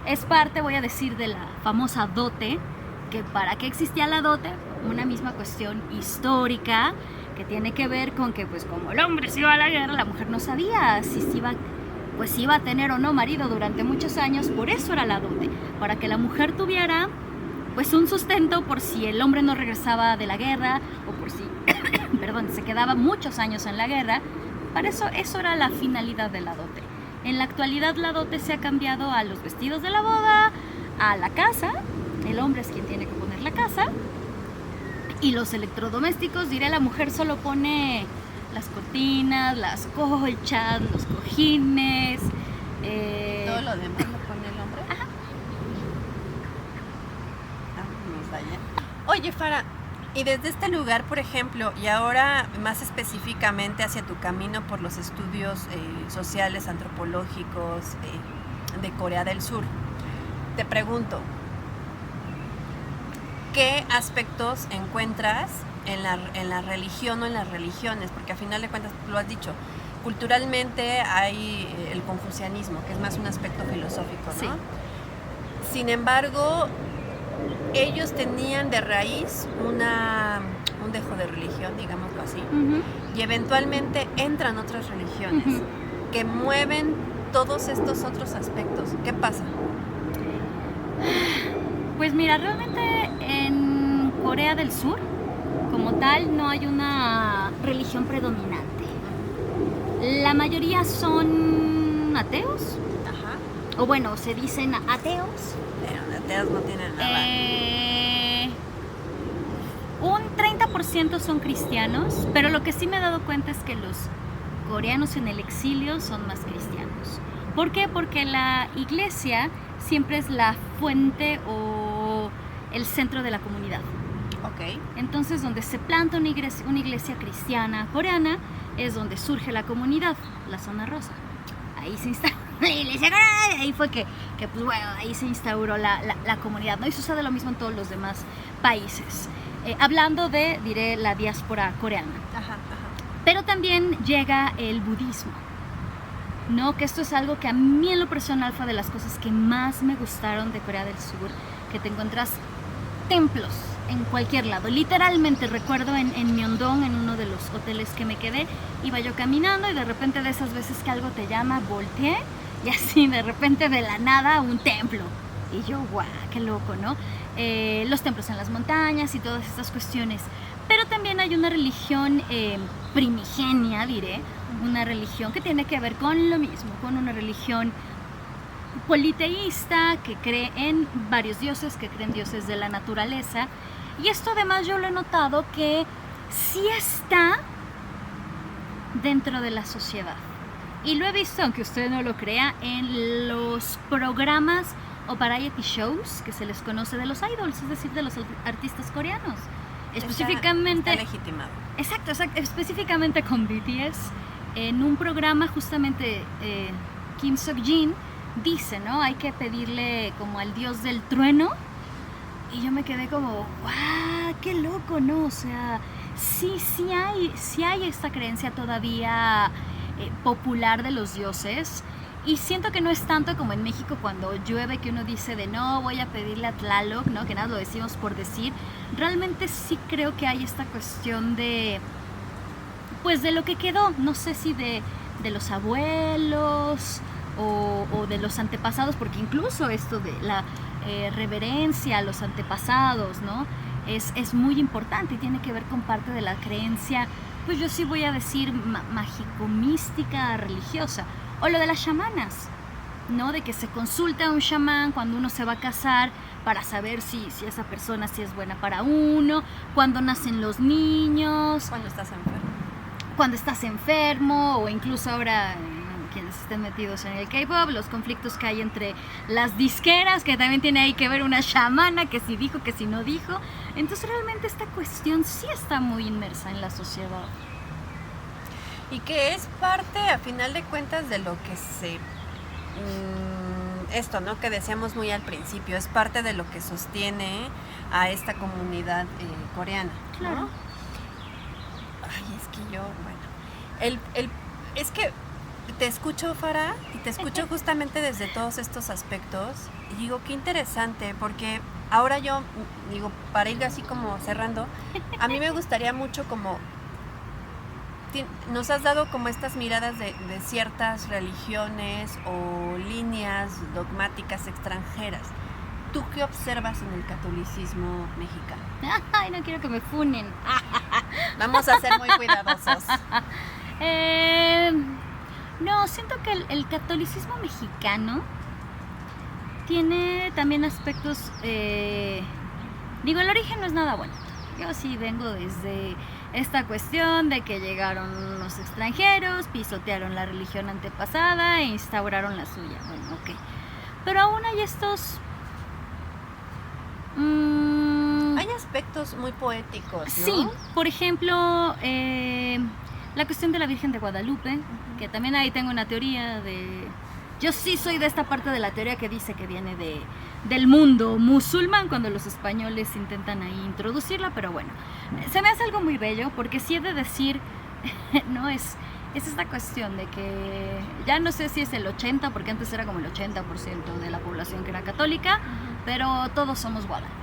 Es parte, voy a decir, de la famosa dote, que para qué existía la dote, una misma cuestión histórica que tiene que ver con que, pues, como el hombre se iba a la guerra, la mujer no sabía si iba a tener o no marido durante muchos años. Por eso era la dote, para que la mujer tuviera, pues, un sustento por si el hombre no regresaba de la guerra, o por si se quedaba muchos años en la guerra. Para eso era la finalidad de la dote. En la actualidad la dote se ha cambiado a los vestidos de la boda, a la casa. El hombre es quien tiene que poner la casa. Y los electrodomésticos, diré, la mujer solo pone las cortinas, las colchas, los cojines. Todo lo demás lo pone el hombre. Ajá. Nos da ya. Oye, Farah, y desde este lugar, por ejemplo, y ahora más específicamente hacia tu camino por los estudios sociales, antropológicos de Corea del Sur, te pregunto, ¿qué aspectos encuentras en la religión o en las religiones? Porque a final de cuentas, lo has dicho, culturalmente hay el confucianismo, que es más un aspecto filosófico, ¿no? Sí. Sin embargo, ellos tenían de raíz un dejo de religión, digámoslo así, y eventualmente entran otras religiones que mueven todos estos otros aspectos. ¿Qué pasa? Pues mira, realmente en Corea del Sur, como tal, no hay una religión predominante. La mayoría son ateos, o bueno, se dicen ateos. Pero ateos no tienen nada. Un 30% son cristianos, pero lo que sí me he dado cuenta es que los coreanos en el exilio son más cristianos. ¿Por qué? Porque la iglesia siempre es la fuente o el centro de la comunidad. Ok. Entonces, donde se planta una iglesia cristiana coreana, es donde surge la comunidad, la zona rosa. Ahí se instauró la iglesia coreana, ahí fue que pues bueno, ahí se instauró la comunidad, ¿no? Y sucede lo mismo en todos los demás países. Hablando diré, la diáspora coreana. Pero también llega el budismo, ¿no? Que esto es algo que a mí en lo personal fue de las cosas que más me gustaron de Corea del Sur, que te encuentras templos en cualquier lado. Literalmente recuerdo en Myeongdong, en uno de los hoteles que me quedé, iba yo caminando y de repente de esas veces que algo te llama, volteé y así de repente de la nada un templo. Y yo, guau, qué loco, ¿no? Los templos en las montañas y todas estas cuestiones. Pero también hay una religión primigenia, diré, una religión que tiene que ver con lo mismo, con una religión politeísta que cree en varios dioses, que creen dioses de la naturaleza. Y esto además yo lo he notado que sí está dentro de la sociedad. Y lo he visto, aunque usted no lo crea, en los programas o variety shows que se les conoce de los idols, es decir, de los artistas coreanos. Específicamente... Está legitimado. Exacto, específicamente con BTS. En un programa justamente Kim Seok-jin dice, ¿no? Hay que pedirle como al dios del trueno. Y yo me quedé como, ¡guau! ¡Qué loco!, ¿no? O sea, sí hay esta creencia todavía popular de los dioses. Y siento que no es tanto como en México cuando llueve que uno dice de no, voy a pedirle a Tlaloc, ¿no? Que nada lo decimos por decir. Realmente sí creo que hay esta cuestión de, pues de lo que quedó, no sé si de los abuelos o de los antepasados, porque incluso esto de la reverencia a los antepasados, ¿no? Es muy importante y tiene que ver con parte de la creencia, pues yo sí voy a decir mágico-mística religiosa. O lo de las chamanas, ¿no? De que se consulta a un chamán cuando uno se va a casar para saber si esa persona sí es buena para uno, cuando nacen los niños, cuando estás enfermo, o incluso ahora quienes estén metidos en el K-pop, los conflictos que hay entre las disqueras, que también tiene ahí que ver una chamana, que si dijo, que si no dijo. Entonces realmente esta cuestión sí está muy inmersa en la sociedad. Y que es parte, a final de cuentas, de lo que esto, ¿no? Que decíamos muy al principio, es parte de lo que sostiene a esta comunidad coreana, ¿no? Claro. Ay, es que yo, bueno, es que te escucho, Farah, y te escucho justamente desde todos estos aspectos, y digo, qué interesante, porque ahora yo, digo, para ir así como cerrando, a mí me gustaría mucho como... Nos has dado como estas miradas de ciertas religiones o líneas dogmáticas extranjeras. ¿Tú qué observas en el catolicismo mexicano? Ay, no quiero que me funen. Vamos a ser muy cuidadosos. No, siento que el catolicismo mexicano tiene también aspectos... digo, el origen no es nada bueno. Yo sí vengo desde esta cuestión de que llegaron los extranjeros, pisotearon la religión antepasada e instauraron la suya. Bueno, ok. Pero aún hay estos... Hay aspectos muy poéticos, ¿no? Sí, por ejemplo, la cuestión de la Virgen de Guadalupe, que también ahí tengo una teoría de... Yo sí soy de esta parte de la teoría que dice que viene del mundo musulmán, cuando los españoles intentan ahí introducirla, pero bueno, se me hace algo muy bello, porque sí he de decir, no es esta cuestión de que ya no sé si es el 80, porque antes era como el 80% de la población que era católica, pero todos somos Guadalupe.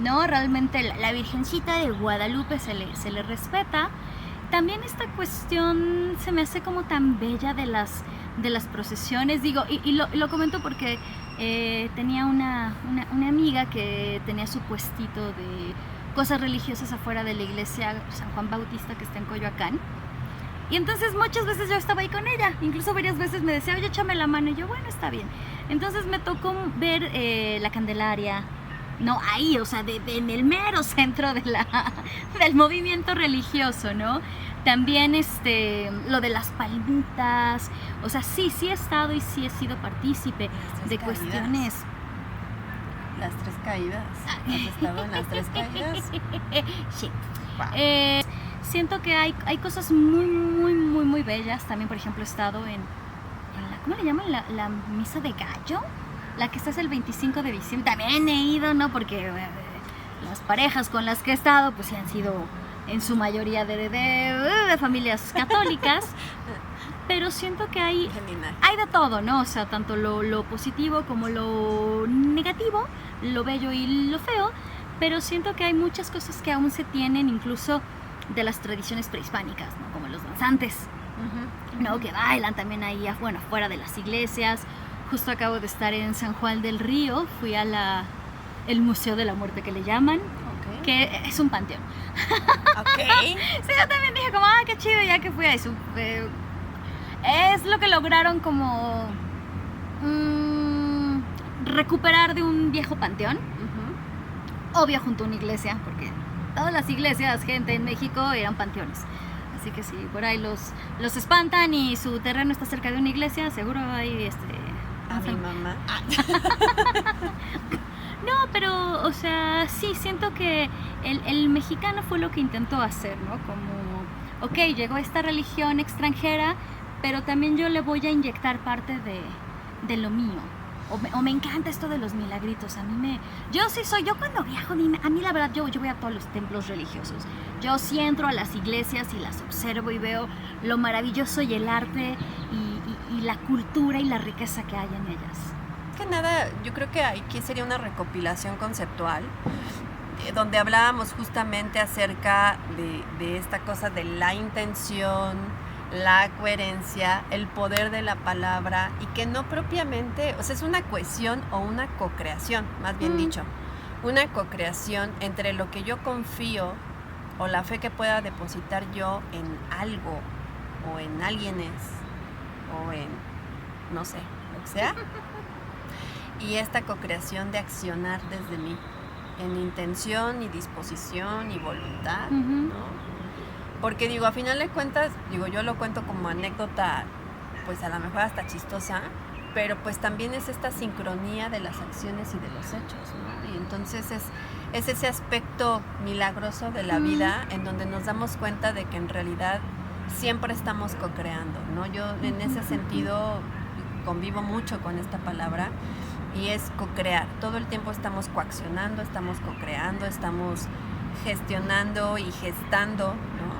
¿no? Realmente la Virgencita de Guadalupe se le respeta. También esta cuestión se me hace como tan bella de las procesiones, digo, y lo comento porque tenía una amiga que tenía su puestito de cosas religiosas afuera de la iglesia San Juan Bautista que está en Coyoacán. Y entonces muchas veces yo estaba ahí con ella, incluso varias veces me decía, oye, échame la mano, y yo, bueno, está bien. Entonces me tocó ver la Candelaria, no, ahí, o sea, en el mero centro del movimiento religioso, ¿no? También lo de las palmitas, o sea, sí he estado y sí he sido partícipe de cuestiones. Las 3 caídas. ¿Has estado en las 3 caídas? Sí. Wow. Siento que hay cosas muy, muy, muy, muy bellas. También, por ejemplo, he estado en la, ¿cómo le llaman? La misa de gallo. La que está el 25 de diciembre. También he ido, ¿no? Porque las parejas con las que he estado, pues sí han sido en su mayoría de familias católicas. Pero siento que hay de todo, ¿no? O sea, tanto lo positivo como lo negativo, lo bello y lo feo. Pero siento que hay muchas cosas que aún se tienen, incluso de las tradiciones prehispánicas, ¿no? Como los danzantes, ¿no? Que bailan también ahí, bueno, afuera de las iglesias. Justo acabo de estar en San Juan del Río, fui a el Museo de la Muerte que le llaman, que es un panteón. Okay. Sí, yo también dije como, qué chido, ya que fui a eso. Es lo que lograron como recuperar de un viejo panteón, obvio junto a una iglesia, porque todas las iglesias, gente en México, eran panteones. Así que si por ahí los espantan y su terreno está cerca de una iglesia, seguro hay a mi mamá. No, pero, o sea, sí, siento que el mexicano fue lo que intentó hacer, ¿no? Como, ok, llegó esta religión extranjera, pero también yo le voy a inyectar parte de lo mío. O me encanta esto de los milagritos. Yo cuando viajo, a mí la verdad, yo voy a todos los templos religiosos. Yo sí entro a las iglesias y las observo y veo lo maravilloso y el arte y la cultura y la riqueza que hay en ellas. Que nada, yo creo que aquí sería una recopilación conceptual donde hablábamos justamente acerca de esta cosa de la intención, la coherencia, el poder de la palabra, y que no propiamente, o sea, es una cohesión o una co-creación, más bien dicho, una co-creación entre lo que yo confío o la fe que pueda depositar yo en algo o en alguienes o en, no sé, lo que sea, y esta co-creación de accionar desde mí, en intención y disposición y voluntad, ¿no? Porque digo, a final de cuentas, yo lo cuento como anécdota, pues a lo mejor hasta chistosa, pero pues también es esta sincronía de las acciones y de los hechos, ¿no? Y entonces es ese aspecto milagroso de la vida en donde nos damos cuenta de que en realidad siempre estamos co-creando, ¿no? Yo en ese sentido convivo mucho con esta palabra, y es co-crear. Todo el tiempo estamos coaccionando, estamos co-creando, estamos gestionando y gestando, ¿no?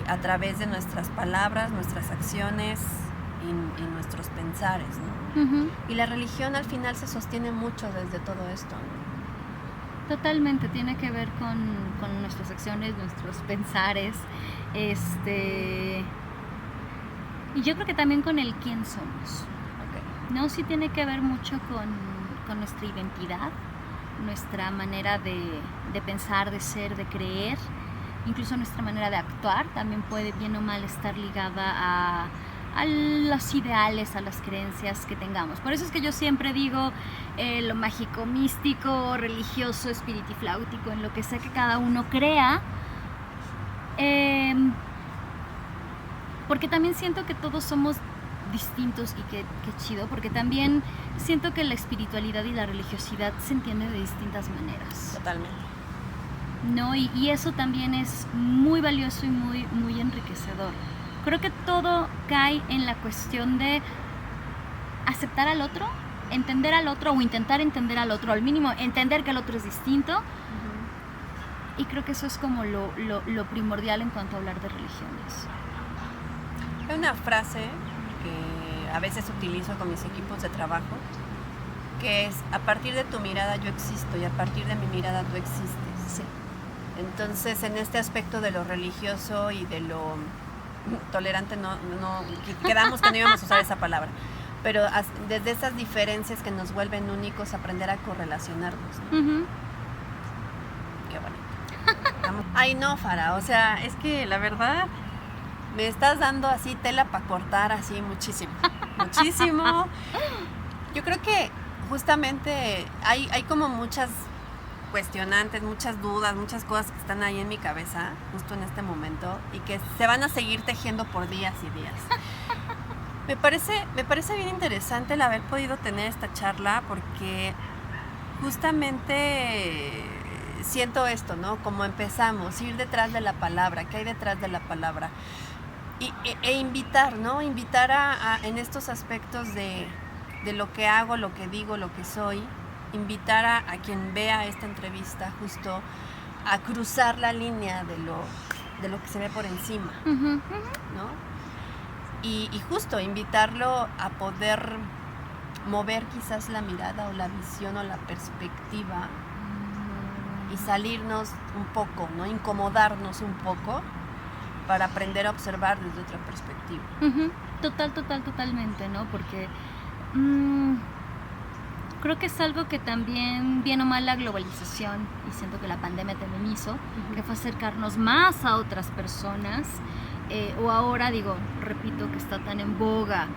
A través de nuestras palabras, nuestras acciones y nuestros pensares, ¿no? Y la religión al final se sostiene mucho desde todo esto, ¿no? Totalmente, tiene que ver con nuestras acciones, nuestros pensares, y yo creo que también con el quién somos. No, sí tiene que ver mucho con nuestra identidad, nuestra manera de pensar, de ser, de creer. Incluso nuestra manera de actuar también puede, bien o mal, estar ligada a los ideales, a las creencias que tengamos. Por eso es que yo siempre digo lo mágico, místico, religioso, espiritifláutico, en lo que sea que cada uno crea. Porque también siento que todos somos distintos y qué chido, porque también siento que la espiritualidad y la religiosidad se entiende de distintas maneras. Totalmente. ¿No? Y eso también es muy valioso y muy, muy enriquecedor. Creo que todo cae en la cuestión de aceptar al otro, entender al otro o intentar entender al otro, al mínimo entender que el otro es distinto. Y creo que eso es como lo primordial en cuanto a hablar de religiones. Hay una frase que a veces utilizo con mis equipos de trabajo, que es a partir de tu mirada yo existo y a partir de mi mirada tú existes. Sí. Entonces, en este aspecto de lo religioso y de lo tolerante, quedamos que no íbamos a usar esa palabra, pero desde esas diferencias que nos vuelven únicos, aprender a correlacionarnos, ¿no? Uh-huh. Qué bonito. Ay, no, Fara, o sea, es que la verdad me estás dando así tela para cortar así muchísimo, muchísimo. Yo creo que justamente hay como muchas cuestionantes, muchas dudas, muchas cosas que están ahí en mi cabeza justo en este momento y que se van a seguir tejiendo por días y días. Me parece bien interesante el haber podido tener esta charla porque justamente siento esto, ¿no? Como empezamos, ir detrás de la palabra, ¿qué hay detrás de la palabra? E invitar, ¿no? Invitar en estos aspectos de lo que hago, lo que digo, lo que soy, invitar a quien vea esta entrevista justo a cruzar la línea de lo que se ve por encima, Uh-huh. ¿no? Y justo invitarlo a poder mover quizás la mirada o la visión o la perspectiva y salirnos un poco, ¿no? Incomodarnos un poco para aprender a observar desde otra perspectiva. Uh-huh. Totalmente, ¿no? Porque creo que es algo que también, bien o mal, la globalización, y siento que la pandemia también hizo, uh-huh, que fue acercarnos más a otras personas, o ahora, repito, que está tan en boga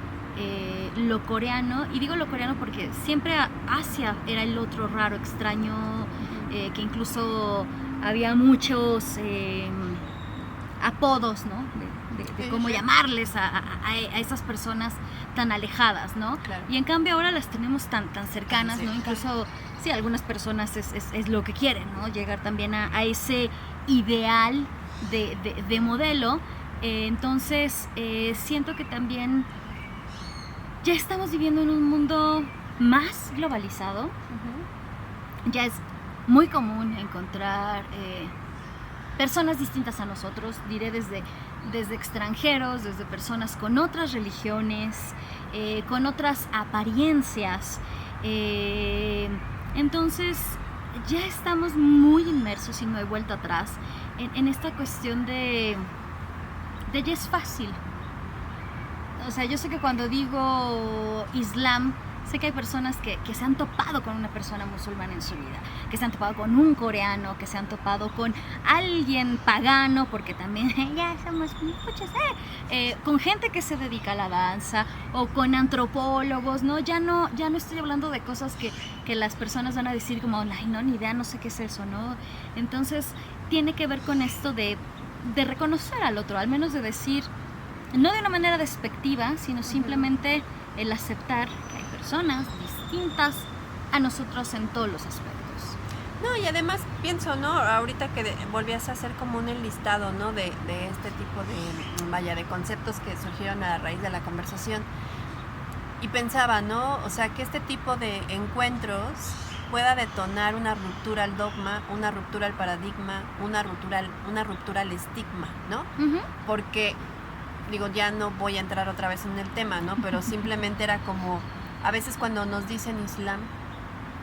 lo coreano, y digo lo coreano porque siempre Asia era el otro raro, extraño, que incluso había muchos apodos, ¿no? De cómo llamarles a esas personas tan alejadas, ¿no? Claro. Y en cambio ahora las tenemos tan cercanas, sí, ¿no? Incluso, sí, algunas personas es lo que quieren, ¿no? Llegar también a ese ideal de modelo. Entonces, siento que también ya estamos viviendo en un mundo más globalizado. Uh-huh. Ya es muy común encontrar personas distintas a nosotros, diré desde extranjeros, desde personas con otras religiones, con otras apariencias. Entonces, ya estamos muy inmersos y no hay vuelta atrás en esta cuestión de ya es fácil. O sea, yo sé que cuando digo Islam, sé que hay personas que se han topado con una persona musulmana en su vida, que se han topado con un coreano, que se han topado con alguien pagano, porque también ya somos muchos, con gente que se dedica a la danza, o con antropólogos, ¿no? Ya no estoy hablando de cosas que las personas van a decir como, ay, no, ni idea, no sé qué es eso, ¿no? Entonces, tiene que ver con esto de reconocer al otro, al menos de decir, no de una manera despectiva, sino simplemente el aceptar que hay personas distintas a nosotros en todos los aspectos. No, y además pienso, ¿no? Ahorita que volvías a hacer como un enlistado, ¿no? De este tipo de conceptos que surgieron a raíz de la conversación. Y pensaba, ¿no? O sea, que este tipo de encuentros pueda detonar una ruptura al dogma, una ruptura al paradigma, una ruptura al estigma, ¿no? Uh-huh. Porque, ya no voy a entrar otra vez en el tema, ¿no? Pero simplemente era como, a veces cuando nos dicen Islam,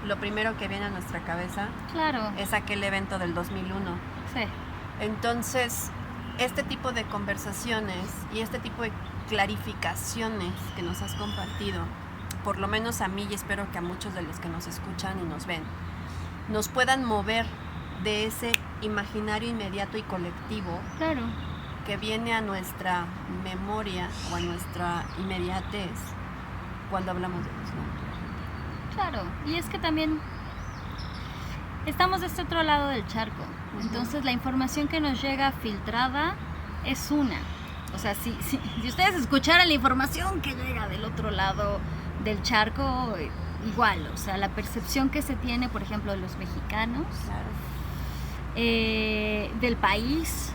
lo primero que viene a nuestra cabeza, claro, es aquel evento del 2001. Sí. Entonces, este tipo de conversaciones y este tipo de clarificaciones que nos has compartido, por lo menos a mí y espero que a muchos de los que nos escuchan y nos ven, nos puedan mover de ese imaginario inmediato y colectivo, claro, que viene a nuestra memoria o a nuestra inmediatez cuando hablamos de Islam. Claro, y es que también estamos de este otro lado del charco, uh-huh, entonces la información que nos llega filtrada es una. O sea, si ustedes escucharan la información que llega del otro lado del charco, igual, o sea, la percepción que se tiene, por ejemplo, de los mexicanos, claro, del país,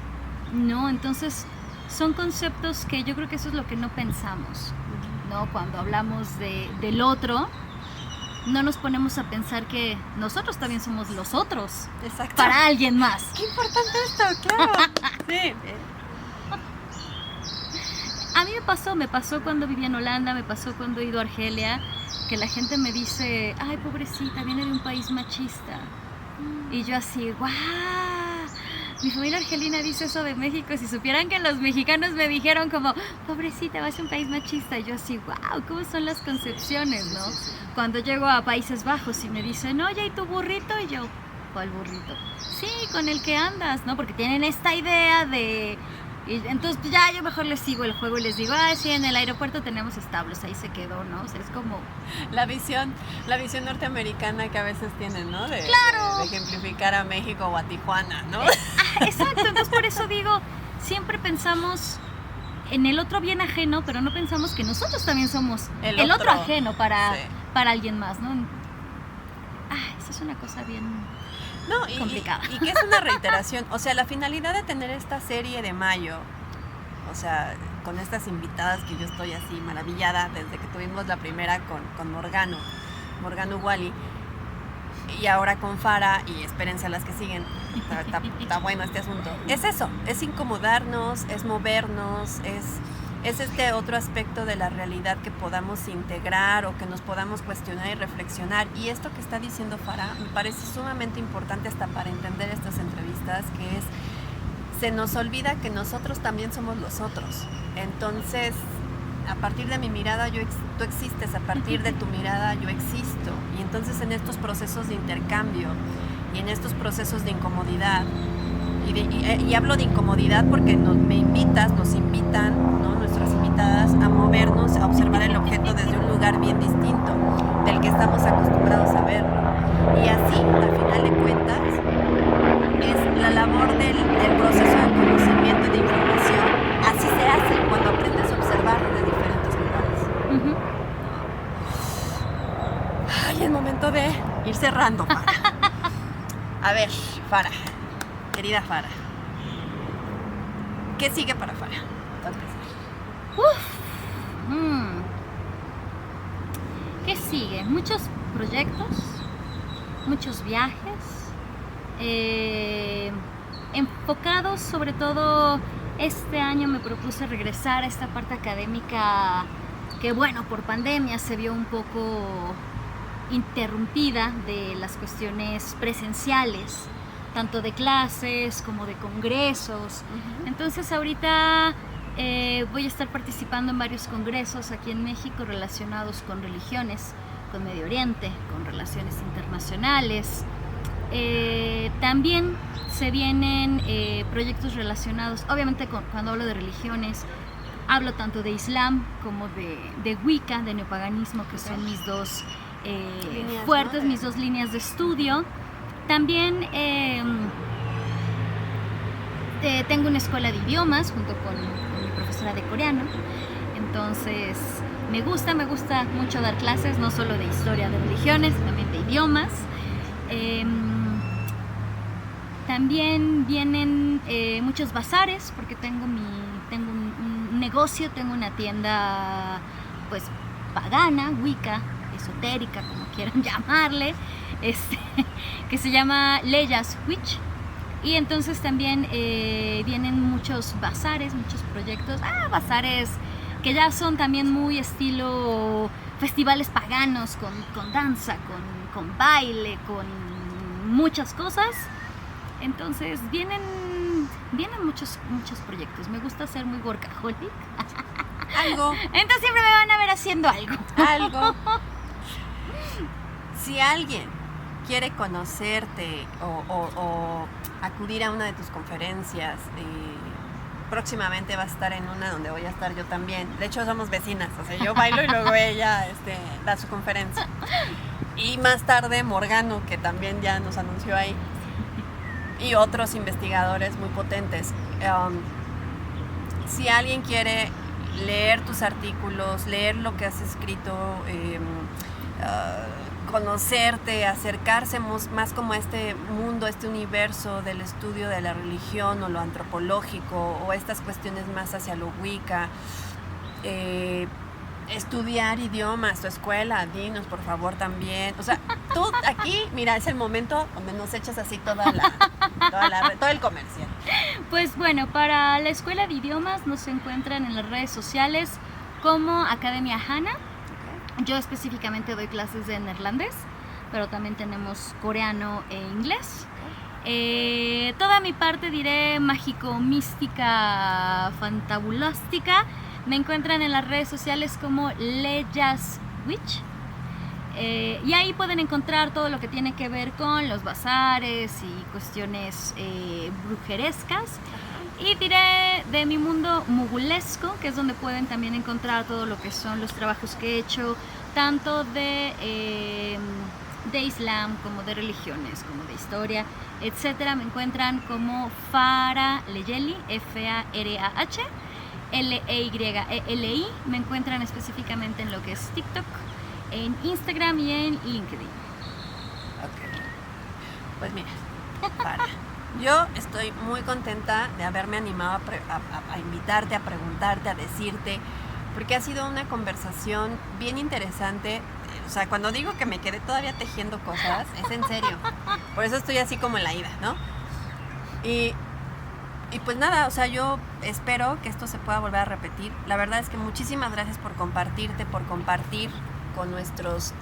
¿no? Entonces, son conceptos que yo creo que eso es lo que no pensamos, ¿no? Cuando hablamos del otro, no nos ponemos a pensar que nosotros también somos los otros. Exacto. Para alguien más. ¡Qué importante esto! ¡Claro! Sí. A mí me pasó cuando vivía en Holanda, me pasó cuando he ido a Argelia, que la gente me dice, ay, pobrecita, viene de un país machista. Y yo así, guau, mi familia argelina dice eso de México. Si supieran que los mexicanos me dijeron como, pobrecita, vas a un país machista. Y yo así, wow, ¿cómo son las concepciones, no? Sí, sí, sí. Cuando llego a Países Bajos y me dicen, oye, ¿y tu burrito? Y yo, ¿cuál burrito? Sí, con el que andas, ¿no? Porque tienen esta idea de... Y entonces pues ya yo mejor les sigo el juego y les digo, sí, en el aeropuerto tenemos establos, ahí se quedó, ¿no? O sea, es como... La visión norteamericana que a veces tienen, ¿no? ¡Claro! De ejemplificar a México o a Tijuana, ¿no? Exacto, entonces por eso digo, siempre pensamos en el otro bien ajeno, pero no pensamos que nosotros también somos el otro ajeno para alguien más, ¿no? Esa es una cosa bien... No, complicada. Y que es una reiteración. O sea, la finalidad de tener esta serie de mayo, o sea, con estas invitadas que yo estoy así maravillada desde que tuvimos la primera con Morgano Wally, y ahora con Farah, y espérense a las que siguen, está bueno este asunto. Es eso, es incomodarnos, es movernos, es este otro aspecto de la realidad que podamos integrar o que nos podamos cuestionar y reflexionar. Y esto que está diciendo Farah me parece sumamente importante hasta para entender estas entrevistas, que es, se nos olvida que nosotros también somos los otros. Entonces, a partir de mi mirada tú existes, a partir de tu mirada yo existo. Y entonces en estos procesos de intercambio y en estos procesos de incomodidad, y hablo de incomodidad porque nos invitan, ¿no? Nuestras invitadas a movernos, a observar el objeto desde un lugar bien distinto del que estamos acostumbrados a verlo. Y así, al final de cuentas, es la labor del proceso de conocimiento y de información. Así se hace cuando aprendes a observar desde diferentes lugares. Ay, el momento de ir cerrando, Farah. A ver, Farah. Querida Farah, ¿qué sigue para Farah? ¿Qué sigue? Muchos proyectos, muchos viajes, enfocados sobre todo, este año me propuse regresar a esta parte académica que, bueno, por pandemia se vio un poco interrumpida de las cuestiones presenciales, tanto de clases como de congresos. Entonces ahorita voy a estar participando en varios congresos aquí en México relacionados con religiones, con Medio Oriente, con relaciones internacionales. También se vienen proyectos relacionados, obviamente cuando hablo de religiones, hablo tanto de Islam como de Wicca, de neopaganismo, que son mis dos fuertes, ¿no? Mis dos líneas de estudio. También tengo una escuela de idiomas junto con mi profesora de coreano. Entonces me gusta mucho dar clases, no solo de historia de religiones, también de idiomas. También vienen muchos bazares, porque tengo un negocio, tengo una tienda pues pagana, wicca, esotérica, como quieran llamarle, que se llama Leyas Witch. Y entonces también vienen muchos bazares, muchos proyectos, bazares que ya son también muy estilo festivales paganos, con danza, con baile, con muchas cosas. Entonces vienen muchos proyectos. Me gusta ser muy workaholic. Algo. Entonces siempre me van a ver haciendo algo. Si alguien quiere conocerte o acudir a una de tus conferencias, próximamente va a estar en una donde voy a estar yo también. De hecho, somos vecinas, o sea, yo bailo y luego ella da su conferencia. Y más tarde Morgano, que también ya nos anunció ahí, y otros investigadores muy potentes. Si alguien quiere leer tus artículos, leer lo que has escrito, conocerte, acercarse más como a este mundo, este universo del estudio de la religión o lo antropológico o estas cuestiones más hacia lo wicca, estudiar idiomas, tu escuela, dinos por favor también. O sea, tú aquí, mira, es el momento donde nos echas así todo el comercial. Pues bueno, para la escuela de idiomas nos encuentran en las redes sociales como Academia Hana. Yo específicamente doy clases de neerlandés, pero también tenemos coreano e inglés. Toda mi parte, diré, mágico, mística, fantabulástica, me encuentran en las redes sociales como Leyas Witch. Y ahí pueden encontrar todo lo que tiene que ver con los bazares y cuestiones brujerescas. Y diré de mi mundo mugulesco, que es donde pueden también encontrar todo lo que son los trabajos que he hecho, tanto de Islam, como de religiones, como de historia, etcétera. Me encuentran como Farah Leyeli, Farah Leyeli. Me encuentran específicamente en lo que es TikTok, en Instagram y en LinkedIn. Ok. Pues mira, Farah, yo estoy muy contenta de haberme animado a invitarte, a preguntarte, a decirte, porque ha sido una conversación bien interesante. O sea, cuando digo que me quedé todavía tejiendo cosas, es en serio. Por eso estoy así como en la ida, ¿no? Y pues nada, o sea, yo espero que esto se pueda volver a repetir. La verdad es que muchísimas gracias por compartirte, por compartir con nuestros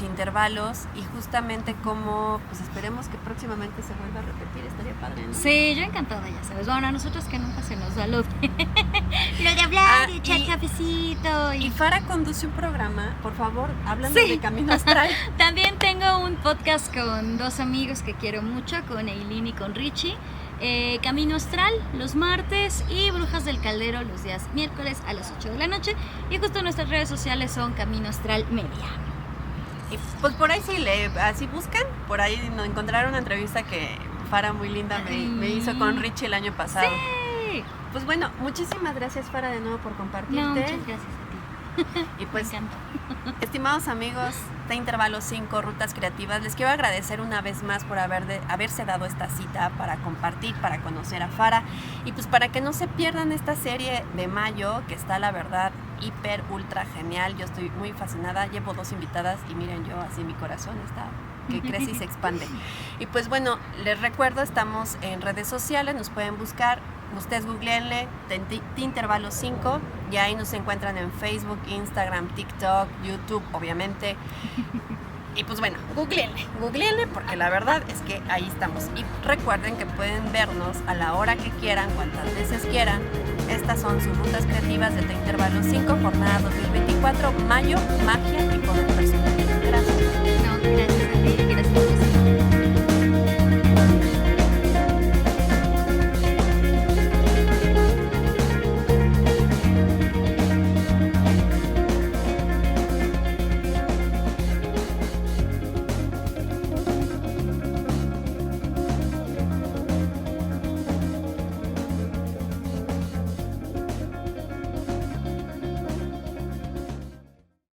intervalos, y justamente como pues esperemos que próximamente se vuelva a repetir. Estaría padre, ¿no? Sí, yo encantada, ya sabes. Bueno, a nosotros que nunca se nos da lo de hablar y echar cafecito. Y Farah conduce un programa, por favor, hablando de Camino Astral. También tengo un podcast con dos amigos que quiero mucho, con Eileen y con Richie. Camino Astral los martes y Brujas del Caldero los días miércoles a las 8 de la noche. Y justo nuestras redes sociales son Camino Astral Media. Y pues por ahí así buscan, por ahí nos encontraron una entrevista que Farah muy linda me hizo con Richie el año pasado. Sí. Pues bueno, muchísimas gracias, Farah, de nuevo por compartirte. No, muchas gracias a ti. Y pues, me encanta. Estimados amigos de Intervalo 5 Rutas Creativas, les quiero agradecer una vez más por haberse dado esta cita para compartir, para conocer a Farah, y pues para que no se pierdan esta serie de mayo, que está, la verdad, hiper, ultra genial. Yo estoy muy fascinada, llevo 2 invitadas y miren, yo así mi corazón está que crece y se expande. Y pues bueno, les recuerdo, estamos en redes sociales, nos pueden buscar, ustedes googleenle Intervalo 5 y ahí nos encuentran en Facebook, Instagram, TikTok, YouTube, obviamente. Y pues bueno, googleenle porque la verdad es que ahí estamos. Y recuerden que pueden vernos a la hora que quieran, cuantas veces quieran. Estas son sus rutas creativas de Intervalo 5, jornada 2024, mayo, magia y poder personal. Gracias. No, gracias.